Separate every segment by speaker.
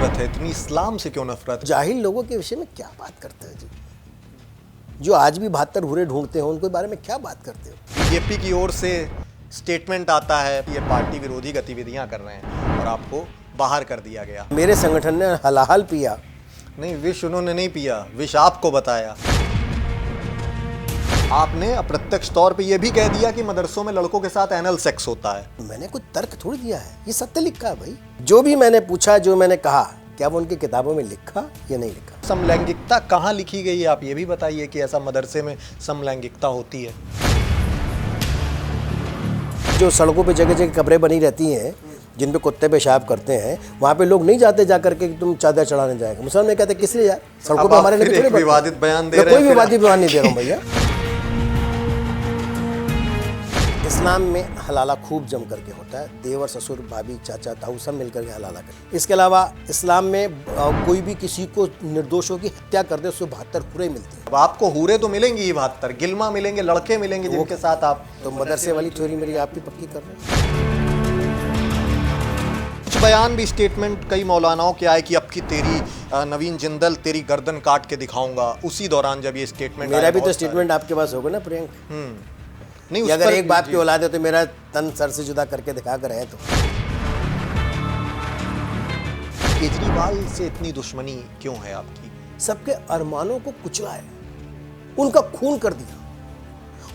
Speaker 1: नफरत है, इतनी इस्लाम से क्यों नफरत?
Speaker 2: जाहिल लोगों के विषय में क्या बात करते हो जी? जो आज भी 72 हुरे ढूंढते हो उनके बारे में क्या बात करते हो?
Speaker 1: बीजेपी की ओर से स्टेटमेंट आता है ये पार्टी विरोधी गतिविधियां कर रहे हैं और आपको बाहर कर दिया गया।
Speaker 2: मेरे संगठन ने हलाहल पिया।
Speaker 1: नहीं, विष उन्होंने नहीं पिया, विष आपको बताया। आपने अप्रत्यक्ष तौर पे ये भी कह दिया कि मदरसों में लड़कों के साथ एनल सेक्स होता है।
Speaker 2: मैंने कोई तर्क थोड़ी दिया है, ये सत्य लिखा है भाई। जो भी मैंने पूछा, जो मैंने कहा, क्या वो उनकी किताबों में लिखा या नहीं लिखा?
Speaker 1: समलैंगिकता कहाँ लिखी गई है? आप ये भी बताइए कि ऐसा मदरसे में समलैंगिकता होती है।
Speaker 2: जो सड़कों पे जगह जगह कब्रें बनी रहती हैं जिन पे कुत्ते पेशाब करते हैं, वहाँ पे लोग नहीं जाते जा करके कि तुम चादर चढ़ाने जाएगा। मुसलमान कहते किस लिए यार, सड़कों पे हमारे लिए थोड़ी
Speaker 1: विवादित बयान दे रहे हैं।
Speaker 2: कोई विवादित बयान नहीं दे रहा हूँ भैया। इस्लाम में हलाला खूब जम करके होता है। देवर, ससुर, भाभी, चाचा, ताऊ सब मिलकर के हलाला करते। इसके अलावा इस्लाम में कोई भी किसी को निर्दोषों की हत्या कर दे उसको 72 हुरे मिलते हैं।
Speaker 1: अब आपको हुरे तो मिलेंगी ही 72, गिलमा मिलेंगे, लड़के मिलेंगे जिनके साथ आप
Speaker 2: तो मदरसे वाली थ्योरी मेरी आप भी पक्की कर रहे हैं।
Speaker 1: कुछ बयान भी, स्टेटमेंट कई मौलानाओं के आए कि अब की तेरी नवीन जिंदल तेरी गर्दन काट के दिखाऊंगा। उसी दौरान जब ये स्टेटमेंट,
Speaker 2: मेरा भी तो स्टेटमेंट आपके पास होगा ना प्रियंक?
Speaker 1: नहीं,
Speaker 2: अगर एक बाप की औलाद है तो मेरा तन सर से जुदा करके दिखा कर है। तो
Speaker 1: केजरीवाल से इतनी दुश्मनी क्यों है आपकी?
Speaker 2: सबके अरमानों को कुचला है, उनका खून कर दिया।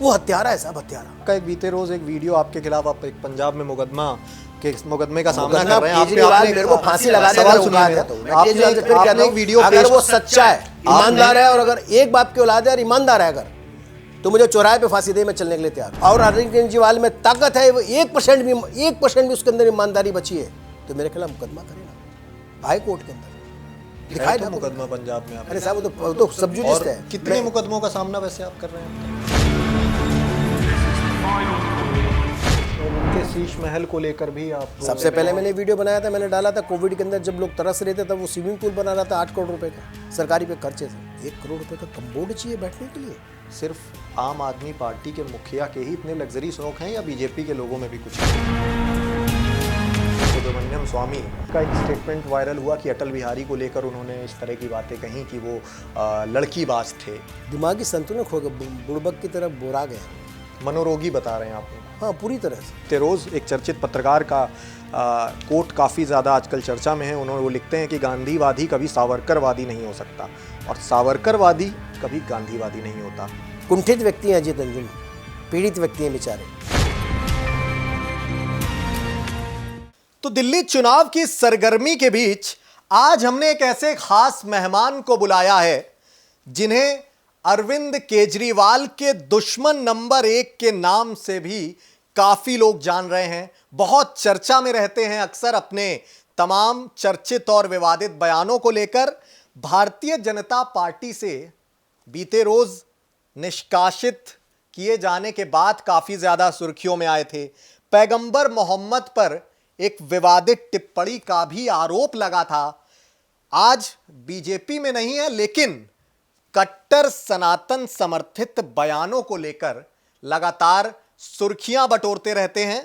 Speaker 2: वो हत्यारा है साहब, हत्यारा
Speaker 1: का। एक बीते रोज एक वीडियो आपके खिलाफ, आप एक पंजाब में मुकदमे का सामना कर रहे हैं।
Speaker 2: केजरीवाल मेरे को फांसी लगा देगा,
Speaker 1: सवाल सुनिए, आपने एक वीडियो,
Speaker 2: अगर वो सच्चा है, ईमानदार है, और अगर एक बाप की औलाद है और ईमानदार है अगर, तो मुझे चौराहे पे फांसी दे, मैं चलने के लिए तैयार। और अरविंद केजरीवाल में ताकत है, वो 1% भी उसके अंदर ईमानदारी बची है तो मेरे खिलाफ मुकदमा करे ना, हाई कोर्ट के अंदर दिखाए
Speaker 1: तो मुकदमा पंजाब में।
Speaker 2: अरे साहब वो तो सब जुडिस्ट है।
Speaker 1: कितने मुकदमों का सामना वैसे आप कर रहे हैं? उनके शीश महल को लेकर भी आप,
Speaker 2: सबसे पहले मैंने वीडियो बनाया था, मैंने डाला था कोविड के अंदर जब लोग तरस रहे थे, तब वो स्विमिंग पूल बना रहा था 8 करोड़ रुपए का सरकारी पे खर्चे से। 1 करोड़ रुपए का कम्बोर्ड चाहिए बैठने के लिए।
Speaker 1: सिर्फ आम आदमी पार्टी के मुखिया के ही इतने लग्जरी शौक हैं या बीजेपी के लोगों में भी कुछ? सुब्रमण्यम स्वामी का एक स्टेटमेंट वायरल हुआ कि अटल बिहारी को लेकर उन्होंने इस तरह की बातें कही कि वो लड़कीबाज थे।
Speaker 2: दिमागी संतुलन खो गया, बुड़बक की तरफ बोरा गया,
Speaker 1: मनोरोगी बता रहे हैं आप?
Speaker 2: हाँ, पूरी तरह से।
Speaker 1: तेरोज एक चर्चित पत्रकार का कोट काफ़ी ज़्यादा आजकल चर्चा में है। उन्होंने वो लिखते हैं कि गांधीवादी कभी सावरकरवादी नहीं हो सकता और सावरकरवादी कभी गांधीवादी नहीं होता।
Speaker 2: कुंठित व्यक्ति हैं अजीत अंजुम, पीड़ित व्यक्ति हैं बेचारे।
Speaker 1: तो दिल्ली चुनाव की सरगर्मी के बीच आज हमने एक ऐसे खास मेहमान को बुलाया है जिन्हें अरविंद केजरीवाल के दुश्मन नंबर 1 के नाम से भी काफी लोग जान रहे हैं। बहुत चर्चा में रहते हैं अक्सर अपने तमाम चर्चित और विवादित बयानों को लेकर। भारतीय जनता पार्टी से बीते रोज निष्कासित किए जाने के बाद काफी ज्यादा सुर्खियों में आए थे। पैगंबर मोहम्मद पर एक विवादित टिप्पणी का भी आरोप लगा था। आज बीजेपी में नहीं है, लेकिन कट्टर सनातन समर्थित बयानों को लेकर लगातार सुर्खियां बटोरते रहते हैं।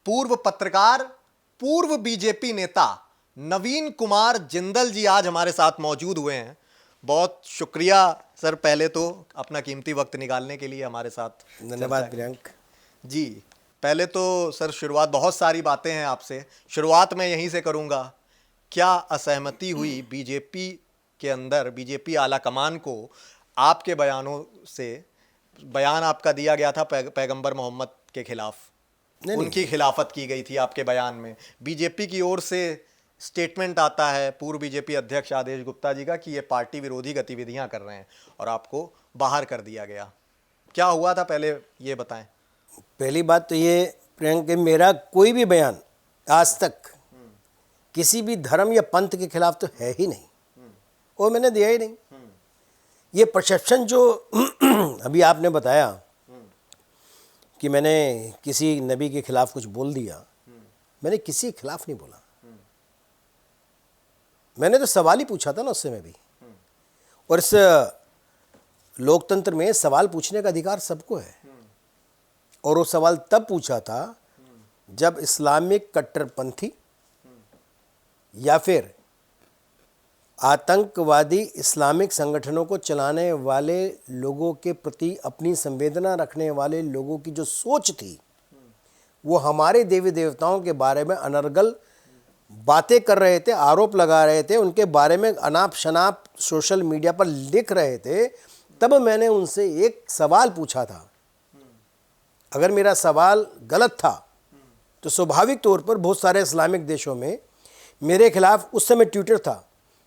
Speaker 1: पूर्व पत्रकार, पूर्व बीजेपी नेता नवीन कुमार जिंदल जी आज हमारे साथ मौजूद हुए हैं। बहुत शुक्रिया सर, पहले तो अपना कीमती वक्त निकालने के लिए हमारे साथ।
Speaker 2: धन्यवाद प्रियंक
Speaker 1: जी। पहले तो सर शुरुआत, बहुत सारी बातें हैं आपसे, शुरुआत मैं यहीं से करूंगा। क्या असहमति हुई बीजेपी के अंदर, बीजेपी आला कमान को आपके बयानों से? बयान आपका दिया गया था पैगंबर मोहम्मद के खिलाफ, उनकी खिलाफत की गई थी आपके बयान में। बीजेपी की ओर से स्टेटमेंट आता है पूर्व बीजेपी अध्यक्ष आदेश गुप्ता जी का कि ये पार्टी विरोधी गतिविधियां कर रहे हैं और आपको बाहर कर दिया गया। क्या हुआ था पहले ये बताएं।
Speaker 2: पहली बात तो ये प्रियंक, मेरा कोई भी बयान आज तक किसी भी धर्म या पंथ के खिलाफ तो है ही नहीं, और मैंने दिया ही नहीं। ये परसेप्शन जो अभी आपने बताया कि मैंने किसी नबी के खिलाफ कुछ बोल दिया, मैंने किसी के खिलाफ नहीं बोला। मैंने तो सवाल ही पूछा था ना उससे मैं भी। और इस लोकतंत्र में सवाल पूछने का अधिकार सबको है, और वो सवाल तब पूछा था जब इस्लामिक कट्टरपंथी या फिर आतंकवादी इस्लामिक संगठनों को चलाने वाले लोगों के प्रति अपनी संवेदना रखने वाले लोगों की जो सोच थी, वो हमारे देवी देवताओं के बारे में अनर्गल बातें कर रहे थे, आरोप लगा रहे थे, उनके बारे में अनाप शनाप सोशल मीडिया पर लिख रहे थे। तब मैंने उनसे एक सवाल पूछा था। अगर मेरा सवाल गलत था तो स्वाभाविक तौर पर बहुत सारे इस्लामिक देशों में मेरे खिलाफ, उस समय ट्विटर था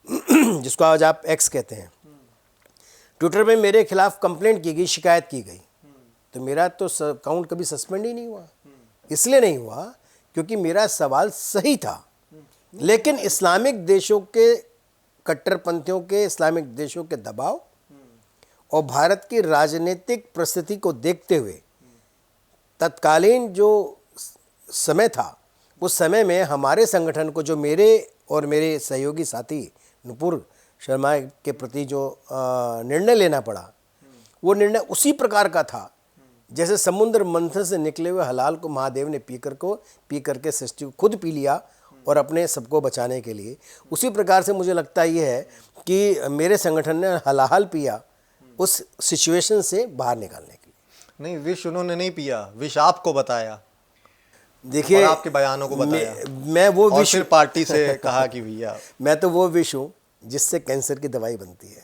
Speaker 2: जिसको आज आप एक्स कहते हैं, ट्विटर पे मेरे खिलाफ कंप्लेंट की गई, शिकायत की गई। तो मेरा तो अकाउंट कभी सस्पेंड ही नहीं हुआ। इसलिए नहीं हुआ क्योंकि मेरा सवाल सही था। लेकिन इस्लामिक देशों के, कट्टरपंथियों के इस्लामिक देशों के दबाव और भारत की राजनीतिक परिस्थिति को देखते हुए तत्कालीन जो समय था, उस समय में हमारे संगठन को, जो मेरे और मेरे सहयोगी साथी नुपुर शर्मा के प्रति जो निर्णय लेना पड़ा, वो निर्णय उसी प्रकार का था जैसे समुद्र मंथन से निकले हुए हलाल को महादेव ने पी करके सृष्टि को खुद पी लिया और अपने सबको बचाने के लिए। उसी प्रकार से मुझे लगता ये है कि मेरे संगठन ने हलाल पिया उस सिचुएशन से बाहर निकालने के लिए।
Speaker 1: नहीं, विष उन्होंने नहीं पिया, विष आपको बताया।
Speaker 2: देखिए,
Speaker 1: और आपके बयानों को बताया।
Speaker 2: मैं वो
Speaker 1: और
Speaker 2: विष,
Speaker 1: फिर पार्टी से कहा कि भैया
Speaker 2: मैं तो वो विष हूँ जिससे कैंसर की दवाई बनती है।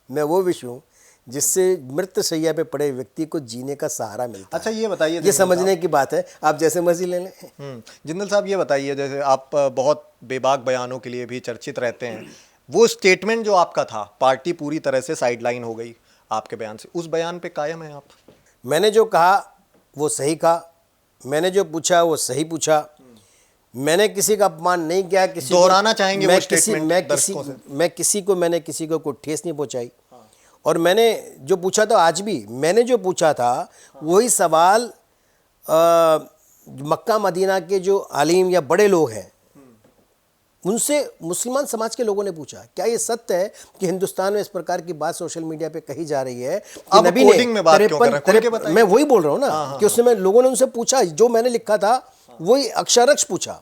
Speaker 2: मैं वो विष हूँ जिससे मृत शैया पे पड़े व्यक्ति को जीने का सहारा मिलता है।
Speaker 1: अच्छा, ये बताइए,
Speaker 2: ये समझने की बात है, आप जैसे मर्जी ले लें।
Speaker 1: जिंदल साहब, ये बताइए, जैसे आप बहुत बेबाक बयानों के लिए भी चर्चित रहते हैं, वो स्टेटमेंट जो आपका था, पार्टी पूरी तरह से साइडलाइन हो गई आपके बयान से, उस बयान पे कायम है आप?
Speaker 2: मैंने जो कहा वो सही कहा, मैंने जो पूछा वो सही पूछा, मैंने किसी का अपमान नहीं किया। किसी
Speaker 1: दोहराना चाहेंगे वो स्टेटमेंट
Speaker 2: मैं किसी को कोई ठेस नहीं पहुंचाई। और मैंने जो पूछा था, आज भी मैंने जो पूछा था वही सवाल मक्का मदीना के जो आलिम या बड़े लोग हैं उनसे मुसलमान समाज के लोगों ने पूछा, क्या ये सत्य है कि हिंदुस्तान में इस प्रकार की बात सोशल मीडिया पे कही जा रही है कि नबी ने मैं वही बोल रहा हूँ ना कि उस समय लोगों ने उनसे पूछा, जो मैंने लिखा था वही अक्षरक्ष पूछा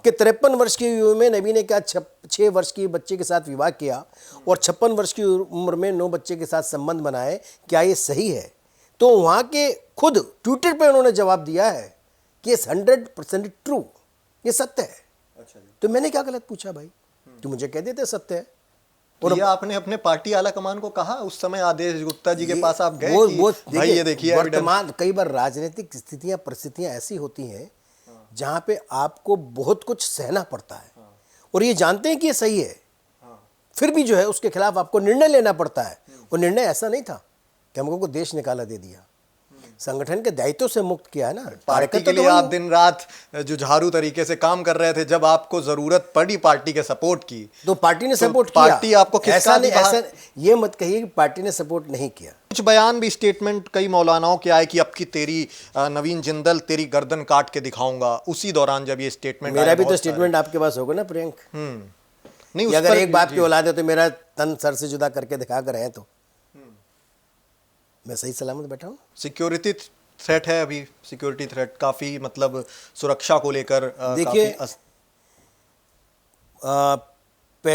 Speaker 2: कि 53 वर्ष की उम्र में नबी ने क्या 6 वर्ष की बच्चे के साथ विवाह किया और 56 वर्ष की उम्र में 9 बच्चे के साथ संबंध बनाए, क्या ये सही है? तो वहाँ के खुद ट्विटर पे उन्होंने जवाब दिया है कि 100% ट्रू, ये सत्य है।
Speaker 1: अच्छा जी।
Speaker 2: तो मैंने क्या गलत पूछा भाई? तो मुझे कह देते सत्य है।
Speaker 1: और ये आपने अपने पार्टी आला कमान को कहा उस समय, आदेश गुप्ता जी के पास आप गए कि भाई ये देखिए
Speaker 2: वर्तमान, कई बार राजनीतिक स्थितियां, परिस्थितियां ऐसी होती हैं जहां पे आपको बहुत कुछ सहना पड़ता है और ये जानते हैं कि ये सही है, फिर भी जो है उसके खिलाफ आपको निर्णय लेना पड़ता है। और निर्णय ऐसा नहीं था कि हमको को देश निकाला दे दिया, संगठन के दायित्व से मुक्त किया है ना।
Speaker 1: पार्टी के लिए आप दिन रात जुझारू तरीके से काम कर रहे थे, जब आपको जरूरत पड़ी पार्टी के सपोर्ट की
Speaker 2: तो पार्टी ने सपोर्ट
Speaker 1: किया। पार्टी आपको
Speaker 2: ऐसा नहीं, ऐसा ये मत कहिए कि पार्टी ने सपोर्ट नहीं किया।
Speaker 1: कुछ बयान भी, स्टेटमेंट कई मौलानाओं के आए कि अब की तेरी नवीन जिंदल तेरी गर्दन काट के दिखाऊंगा। उसी दौरान जब ये स्टेटमेंट,
Speaker 2: मेरा भी तो स्टेटमेंट आपके पास होगा ना प्रियंक।
Speaker 1: नहीं,
Speaker 2: अगर एक बाप की औलाद है तो मेरा तन सर से जुदा करके दिखा कर है तो मैं सही सलामत बैठा हूँ।
Speaker 1: सिक्योरिटी थ्रेट है अभी, सिक्योरिटी थ्रेट काफी, मतलब सुरक्षा को लेकर
Speaker 2: देखिए,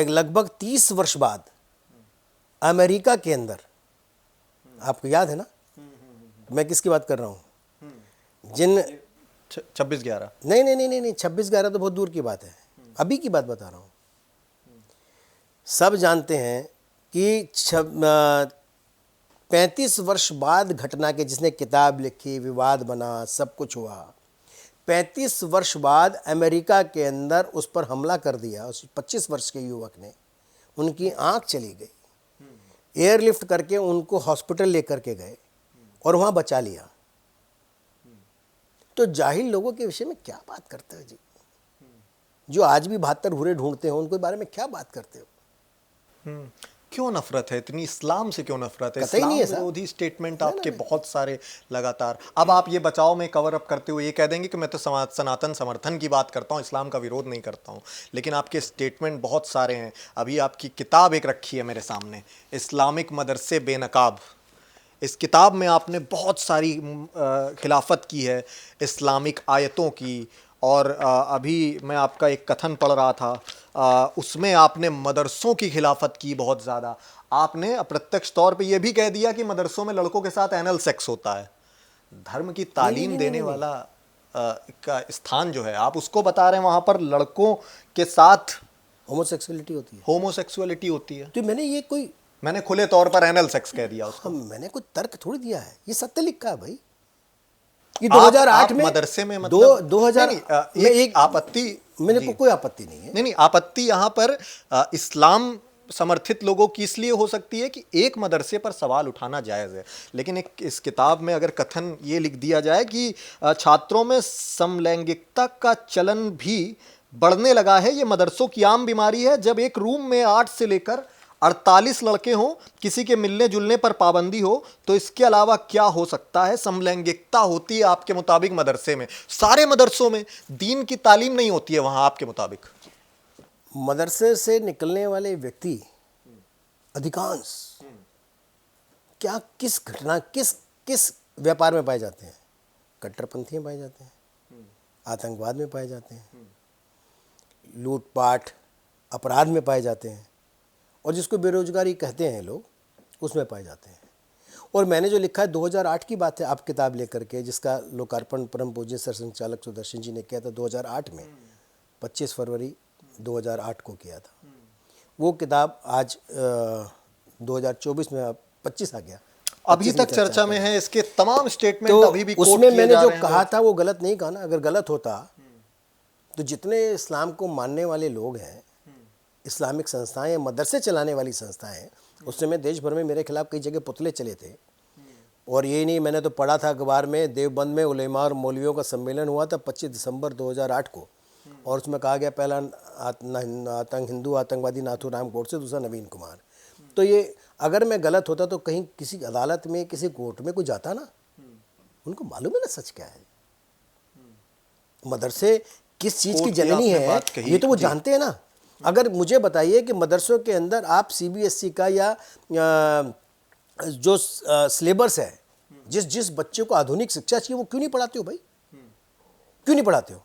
Speaker 2: लगभग 30 वर्ष बाद अमेरिका के अंदर, आपको याद है ना मैं किसकी बात कर रहा हूँ? जिन
Speaker 1: 26/11
Speaker 2: नहीं 26/11 तो बहुत दूर की बात है, अभी की बात बता रहा हूँ। सब जानते हैं कि 35 वर्ष बाद घटना के, जिसने किताब लिखी, विवाद बना, सब कुछ हुआ, 35 वर्ष बाद अमेरिका के अंदर उस पर हमला कर दिया उस 25 वर्ष के युवक ने। उनकी आंख चली गई, एयरलिफ्ट करके उनको हॉस्पिटल लेकर के गए और वहाँ बचा लिया। तो जाहिल लोगों के विषय में क्या बात करते हो जी? जो आज भी 72 हुरे ढूंढते हो उनके बारे में क्या बात करते हो?
Speaker 1: क्यों नफरत है इतनी? इस्लाम से क्यों नफरत है?
Speaker 2: इस्लाम
Speaker 1: विरोधी स्टेटमेंट आपके बहुत सारे लगातार। अब आप ये बचाव में कवर अप करते हुए ये कह देंगे कि मैं तो सनातन समर्थन की बात करता हूँ, इस्लाम का विरोध नहीं करता हूँ, लेकिन आपके स्टेटमेंट बहुत सारे हैं। अभी आपकी किताब एक रखी है मेरे सामने, इस्लामिक मदरसे बेनकाब। इस किताब में आपने बहुत सारी खिलाफत की है इस्लामिक आयतों की और अभी मैं आपका एक कथन पढ़ रहा था, उसमें आपने मदरसों की खिलाफत की बहुत ज़्यादा। आपने अप्रत्यक्ष तौर पे ये भी कह दिया कि मदरसों में लड़कों के साथ एनल सेक्स होता है। धर्म की तालीम
Speaker 2: नहीं,
Speaker 1: देने
Speaker 2: नहीं।
Speaker 1: वाला का स्थान जो है, आप उसको बता रहे हैं वहाँ पर लड़कों के साथ
Speaker 2: होमोसेक्सुअलिटी होती है।
Speaker 1: होमोसेक्सुअलिटी होती है।
Speaker 2: तो मैंने ये कोई
Speaker 1: मैंने खुले तौर पर एनल सेक्स कह दिया उसको।
Speaker 2: मैंने कोई तर्क थोड़ी दिया है, ये सत्य लिखा है भाई। ये
Speaker 1: आप
Speaker 2: 2008 में
Speaker 1: मदरसे में मतलब
Speaker 2: 2000
Speaker 1: नहीं,
Speaker 2: में
Speaker 1: एक आपत्ति,
Speaker 2: मेरे
Speaker 1: जी।
Speaker 2: को कोई आपत्ति नहीं है।
Speaker 1: नहीं, आपत्ति यहाँ पर इस्लाम समर्थित लोगों की इसलिए हो सकती है कि एक मदरसे पर सवाल उठाना जायज़ है, लेकिन एक इस किताब में अगर कथन ये लिख दिया जाए कि छात्रों में समलैंगिकता का चलन भी बढ़ने लगा है, ये मदरसों की आम बीमारी है। जब एक रूम में 8 से लेकर 48 लड़के हों, किसी के मिलने जुलने पर पाबंदी हो, तो इसके अलावा क्या हो सकता है? समलैंगिकता होती है आपके मुताबिक मदरसे में। सारे मदरसों में दीन की तालीम नहीं होती है वहाँ आपके मुताबिक।
Speaker 2: मदरसे से निकलने वाले व्यक्ति अधिकांश क्या किस घटना किस व्यापार में पाए जाते हैं? कट्टरपंथी में पाए जाते हैं, आतंकवाद में पाए जाते हैं, लूटपाट अपराध में पाए जाते हैं, और जिसको बेरोजगारी कहते हैं लोग, उसमें पाए जाते हैं। और मैंने जो लिखा है 2008 की बात है, आप किताब लेकर के, जिसका लोकार्पण परम पूज्य सर संचालक सुदर्शन जी ने किया था 2008 में, 25 फरवरी 2008 को किया था। वो किताब आज 2024 में 25 आ गया,
Speaker 1: अभी तक चर्चा में है, इसके तमाम स्टेटमेंट
Speaker 2: तो
Speaker 1: अभी भी कोट
Speaker 2: उसमें
Speaker 1: किए
Speaker 2: मैंने
Speaker 1: जा
Speaker 2: जो
Speaker 1: रहे हैं
Speaker 2: कहा था वो गलत नहीं कहा ना। अगर गलत होता तो जितने इस्लाम को मानने वाले लोग हैं, इस्लामिक संस्थाएं या मदरसे चलाने वाली संस्थाएं हैं, उस समय देश भर में मेरे खिलाफ कई जगह पुतले चले थे। और ये नहीं, मैंने तो पढ़ा था अखबार में, देवबंद में उलेमा और मौलवियों का सम्मेलन हुआ था 25 दिसंबर 2008 को, और उसमें कहा गया पहला हिंदू आतंकवादी नाथूराम गोडसे, दूसरा नवीन कुमार। तो ये अगर मैं गलत होता तो कहीं किसी अदालत में, किसी कोर्ट में कोई जाता ना, उनको मालूम है ना सच क्या है। मदरसे किस चीज़ की
Speaker 1: कोर्ट की
Speaker 2: जननी
Speaker 1: आपने
Speaker 2: है
Speaker 1: बात कही,
Speaker 2: ये तो वो
Speaker 1: जी।
Speaker 2: जानते हैं ना। अगर मुझे बताइए कि मदरसों के अंदर आप सीबीएसई का या जो सिलेबस है, जिस बच्चे को आधुनिक शिक्षा चाहिए, वो क्यों नहीं पढ़ाते हो भाई? क्यों नहीं पढ़ाते हो?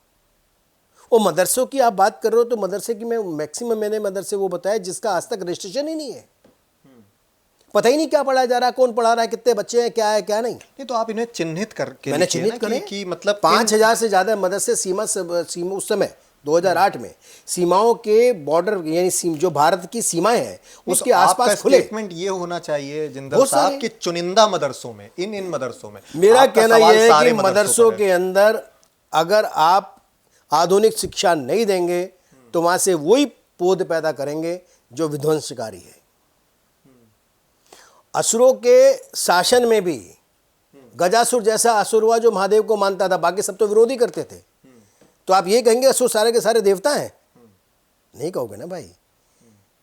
Speaker 2: और मदरसों की आप बात कर रहे हो, तो मदरसे की मैं मैक्सिमम मैंने मदरसे वो बताया जिसका आज तक रजिस्ट्रेशन ही नहीं है, पता ही नहीं क्या पढ़ाया जा रहा है, कौन पढ़ा रहा है, कितने बच्चे हैं, क्या है क्या नहीं।
Speaker 1: नहीं, तो आप इन्हें चिन्हित करके
Speaker 2: मैंने
Speaker 1: लिखिए
Speaker 2: चिन्हित
Speaker 1: ना
Speaker 2: करे
Speaker 1: कि मतलब
Speaker 2: 5000 से ज़्यादा मदरसे सीमा उस समय 2008 में सीमाओं के बॉर्डर, यानी जो भारत की सीमाएं हैं उसके आसपास खुले।
Speaker 1: स्टेटमेंट ये होना चाहिए जिंदल
Speaker 2: बहुत
Speaker 1: साहब
Speaker 2: सारे।
Speaker 1: कि चुनिंदा मदरसों में, इन मदरसों में।
Speaker 2: मेरा
Speaker 1: आपका
Speaker 2: कहना
Speaker 1: सवाल
Speaker 2: यह है
Speaker 1: सारे
Speaker 2: कि मदरसों
Speaker 1: पर है।
Speaker 2: के अंदर अगर आप आधुनिक शिक्षा नहीं देंगे तो वहां से वही पौध पैदा करेंगे जो विध्वंसकारी है। असुरों के शासन में भी गजासुर जैसा असुर हुआ जो महादेव को मानता था, बाकी सब तो विरोधी करते थे। तो आप ये कहेंगे असुर सारे के सारे देवता हैं? नहीं कहोगे ना भाई।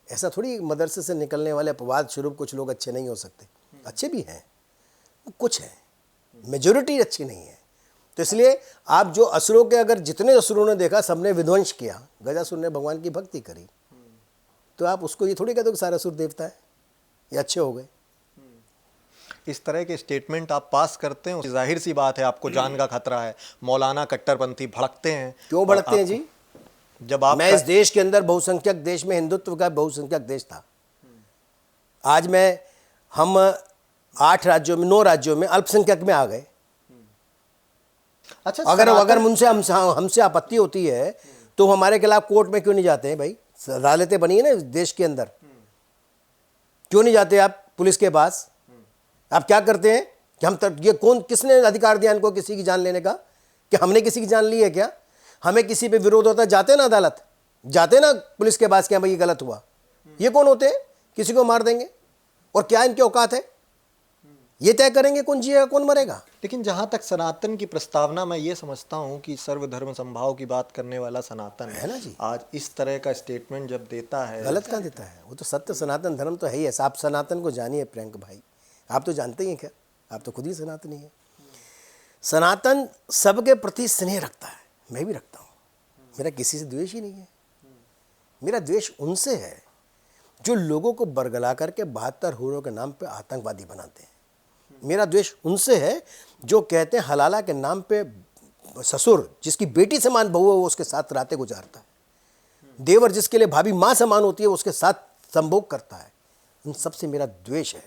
Speaker 2: ऐसा थोड़ी मदरसे से निकलने वाले अपवाद स्वरूप कुछ लोग अच्छे नहीं हो सकते, अच्छे भी हैं, कुछ हैं, मेजोरिटी अच्छी नहीं है। तो इसलिए आप जो असुरों के, अगर जितने असुरों ने देखा सबने विध्वंस किया, गजासुर ने भगवान की भक्ति करी, तो आप उसको ये थोड़ी कह दो कि सारे असुर देवता है या अच्छे हो गए।
Speaker 1: इस तरह के स्टेटमेंट आप पास करते हैं, जाहिर सी बात है आपको जान का खतरा है। मौलाना कट्टरपंथी भड़कते हैं।
Speaker 2: क्यों भड़कते हैं जी?
Speaker 1: जब आप
Speaker 2: मैं इस देश के अंदर बहुसंख्यक देश में, हिंदुत्व का बहुसंख्यक देश था। आज हम 8 राज्यों में, 9 राज्यों में अल्पसंख्यक में आ गए।
Speaker 1: अच्छा,
Speaker 2: अगर हमसे आपत्ति होती है तो हमारे खिलाफ कोर्ट में क्यों नहीं जाते हैं भाई? अदालतें बनी है ना इस देश के अंदर, क्यों नहीं जाते आप पुलिस के पास? आप क्या करते हैं कि किसने अधिकार दिया इनको किसी की जान लेने का? कि हमने किसी की जान ली है क्या? हमें किसी पे विरोध होता है, जाते ना अदालत, जाते ना पुलिस के पास, क्या भाई ये गलत हुआ? ये कौन होते हैं किसी को मार देंगे? और क्या इनके औकात है? ये तय करेंगे कौन जिएगा कौन मरेगा।
Speaker 1: लेकिन जहां तक सनातन की प्रस्तावना, मैं ये समझता हूं कि सर्वधर्म संभाव की बात करने वाला सनातन
Speaker 2: है ना जी।
Speaker 1: आज इस तरह का स्टेटमेंट जब देता है,
Speaker 2: गलत कहाँ देता है? वो तो सत्य सनातन धर्म तो है ही है। आप सनातन को जानिए प्रियंक भाई, आप तो जानते ही हैं, क्या आप तो खुद ही सनातनी है। सनातन सबके प्रति स्नेह रखता है, मैं भी रखता हूँ। मेरा किसी से द्वेष ही नहीं है। मेरा द्वेष उनसे है जो लोगों को बरगला करके 72 हुरों के नाम पे आतंकवादी बनाते हैं। मेरा द्वेष उनसे है जो कहते हैं हलाला के नाम पे ससुर जिसकी बेटी समान बहू है वो उसके साथ रातें गुजारता है, देवर जिसके लिए भाभी माँ समान होती है उसके साथ संभोग करता है, उन सबसे मेरा द्वेष है।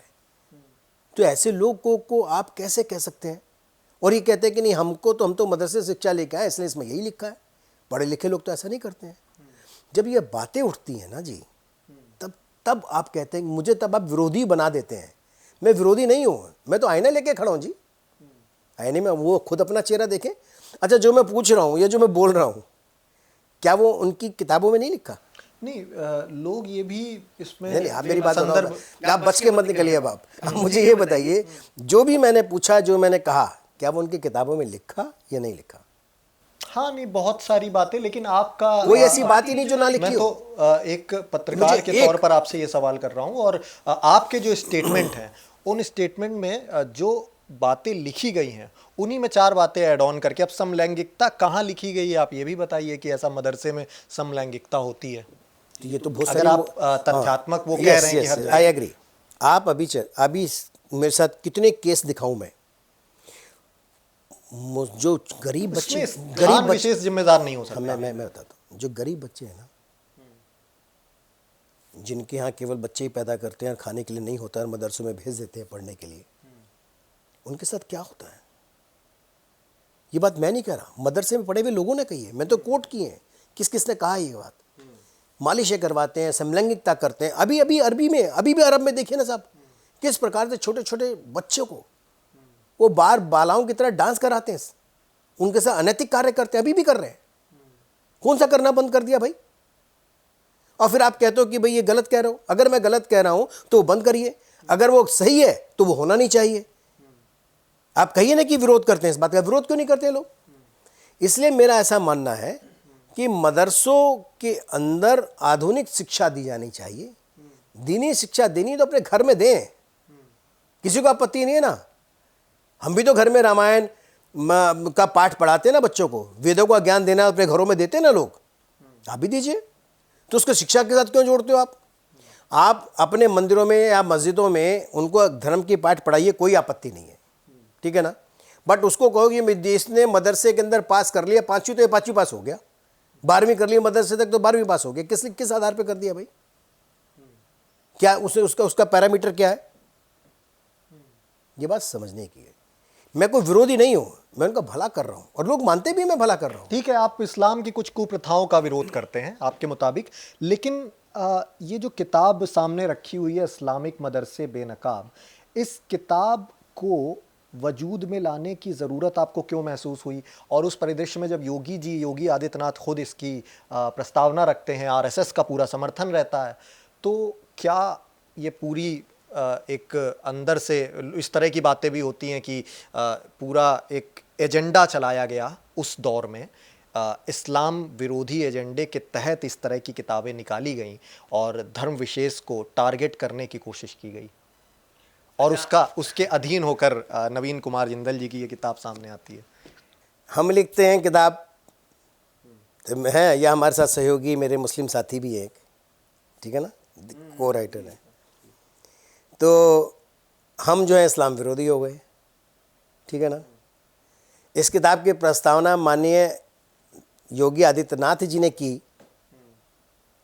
Speaker 2: तो ऐसे लोगों को आप कैसे कह सकते हैं? और ये कहते हैं कि नहीं हम तो मदरसे से शिक्षा लेके आए इसलिए इसमें यही लिखा है। पढ़े लिखे लोग तो ऐसा नहीं करते हैं। जब ये बातें उठती हैं ना जी, तब आप कहते हैं मुझे, तब आप विरोधी बना देते हैं। मैं विरोधी नहीं हूँ, मैं तो आईना लेके खड़ा हूँ जी। आईने में वो खुद अपना चेहरा देखें। अच्छा, जो मैं पूछ रहा हूँ या जो मैं बोल रहा हूँ, क्या वो उनकी किताबों में नहीं लिखा?
Speaker 1: नहीं, लोग ये भी इसमें
Speaker 2: नहीं, आप मेरी बात
Speaker 1: संदर्भ,
Speaker 2: आप बच के मत निकलिए। अब आप मुझे ये बताइए, जो भी मैंने पूछा, जो मैंने कहा, क्या वो उनकी किताबों में लिखा या नहीं लिखा?
Speaker 1: हाँ, नहीं, बहुत सारी बातें, लेकिन आपका
Speaker 2: कोई ऐसी बात ही नहीं जो ना लिखी
Speaker 1: मैं
Speaker 2: हो।
Speaker 1: तो एक पत्रकार के तौर पर आपसे ये सवाल कर रहा हूँ, और आपके जो स्टेटमेंट हैं उन स्टेटमेंट में जो बातें लिखी गई हैं उन्हीं में 4 बातें ऐड ऑन करके, अब समलैंगिकता कहाँ लिखी गई है आप ये भी बताइए कि ऐसा मदरसे में समलैंगिकता होती है?
Speaker 2: तो ये तो बहुत
Speaker 1: अगर
Speaker 2: सारी
Speaker 1: आप तथ्यात्मक वो कह रहे हैं कि हर
Speaker 2: आई एग्री। आप अभी मेरे साथ कितने केस दिखाऊं मैं, जो गरीब बच्चे,
Speaker 1: विशेष जिम्मेदार नहीं हो सकता।
Speaker 2: मैं बताता हूँ, जो गरीब बच्चे हैं ना, जिनके यहाँ केवल बच्चे ही पैदा करते हैं और खाने के लिए नहीं होता है, मदरसों में भेज देते हैं पढ़ने के लिए, उनके साथ क्या होता है? ये बात मैं नहीं कह रहा, मदरसे में पढ़े हुए लोगों ने कही है, मैं तो कोट किए हैं। किस किसने कहा ये बात? मालिशें करवाते हैं, समलैंगिकता करते हैं। अभी भी अरब में देखिए ना साहब, किस प्रकार से छोटे छोटे बच्चों को वो बालाओं की तरह डांस कराते हैं, उनके साथ अनैतिक कार्य करते हैं, अभी भी कर रहे हैं। कौन सा करना बंद कर दिया भाई? और फिर आप कहते हो कि भाई ये गलत कह रहे हो। अगर मैं गलत कह रहा हूं तो बंद करिए, अगर वो सही है तो वो होना नहीं चाहिए। आप कहिए ना कि विरोध करते हैं, इस बात का विरोध क्यों नहीं करते लोग? इसलिए मेरा ऐसा मानना है कि मदरसों के अंदर आधुनिक शिक्षा दी जानी चाहिए। दीनी शिक्षा देनी तो अपने घर में दें, किसी को आपत्ति नहीं है ना। हम भी तो घर में रामायण का पाठ पढ़ाते हैं ना बच्चों को, वेदों का ज्ञान देना अपने घरों में देते हैं ना लोग, आप भी दीजिए। तो उसको शिक्षा के साथ क्यों जोड़ते हो आप? आप अपने मंदिरों में या मस्जिदों में उनको धर्म की पाठ पढ़ाइए, कोई आपत्ति नहीं है, ठीक है ना। बट उसको कहो कि देश ने मदरसे के अंदर पास कर लिया 5वीं, तो 5वीं पास हो गया, 12वीं कर लिया मदरसे तक तो 12वीं पास हो गया। किस आधार पे कर दिया भाई? क्या उसका पैरामीटर क्या है? ये बात समझने की है। मैं कोई विरोधी नहीं हूं, मैं उनका भला कर रहा हूं और लोग मानते भी मैं भला कर रहा हूं।
Speaker 1: ठीक है, आप इस्लाम की कुछ कुप्रथाओं का विरोध करते हैं आपके मुताबिक, लेकिन ये जो किताब सामने रखी हुई है इस्लामिक मदरसे बेनकाब, इस किताब को वजूद में लाने की ज़रूरत आपको क्यों महसूस हुई? और उस परिदृश्य में जब योगी आदित्यनाथ खुद इसकी प्रस्तावना रखते हैं, आरएसएस का पूरा समर्थन रहता है, तो क्या ये पूरी एक अंदर से इस तरह की बातें भी होती हैं कि पूरा एक एजेंडा चलाया गया उस दौर में, इस्लाम विरोधी एजेंडे के तहत इस तरह की किताबें निकाली गईं और धर्म विशेष को टारगेट करने की कोशिश की गई, और उसके अधीन होकर नवीन कुमार जिंदल जी की ये किताब सामने आती है?
Speaker 2: हम लिखते हैं किताब है, या हमारे साथ सहयोगी मेरे मुस्लिम साथी भी एक, ठीक है ना, को राइटर है, तो हम जो है इस्लाम विरोधी हो गए, ठीक है ना। इस किताब की प्रस्तावना माननीय योगी आदित्यनाथ जी ने की,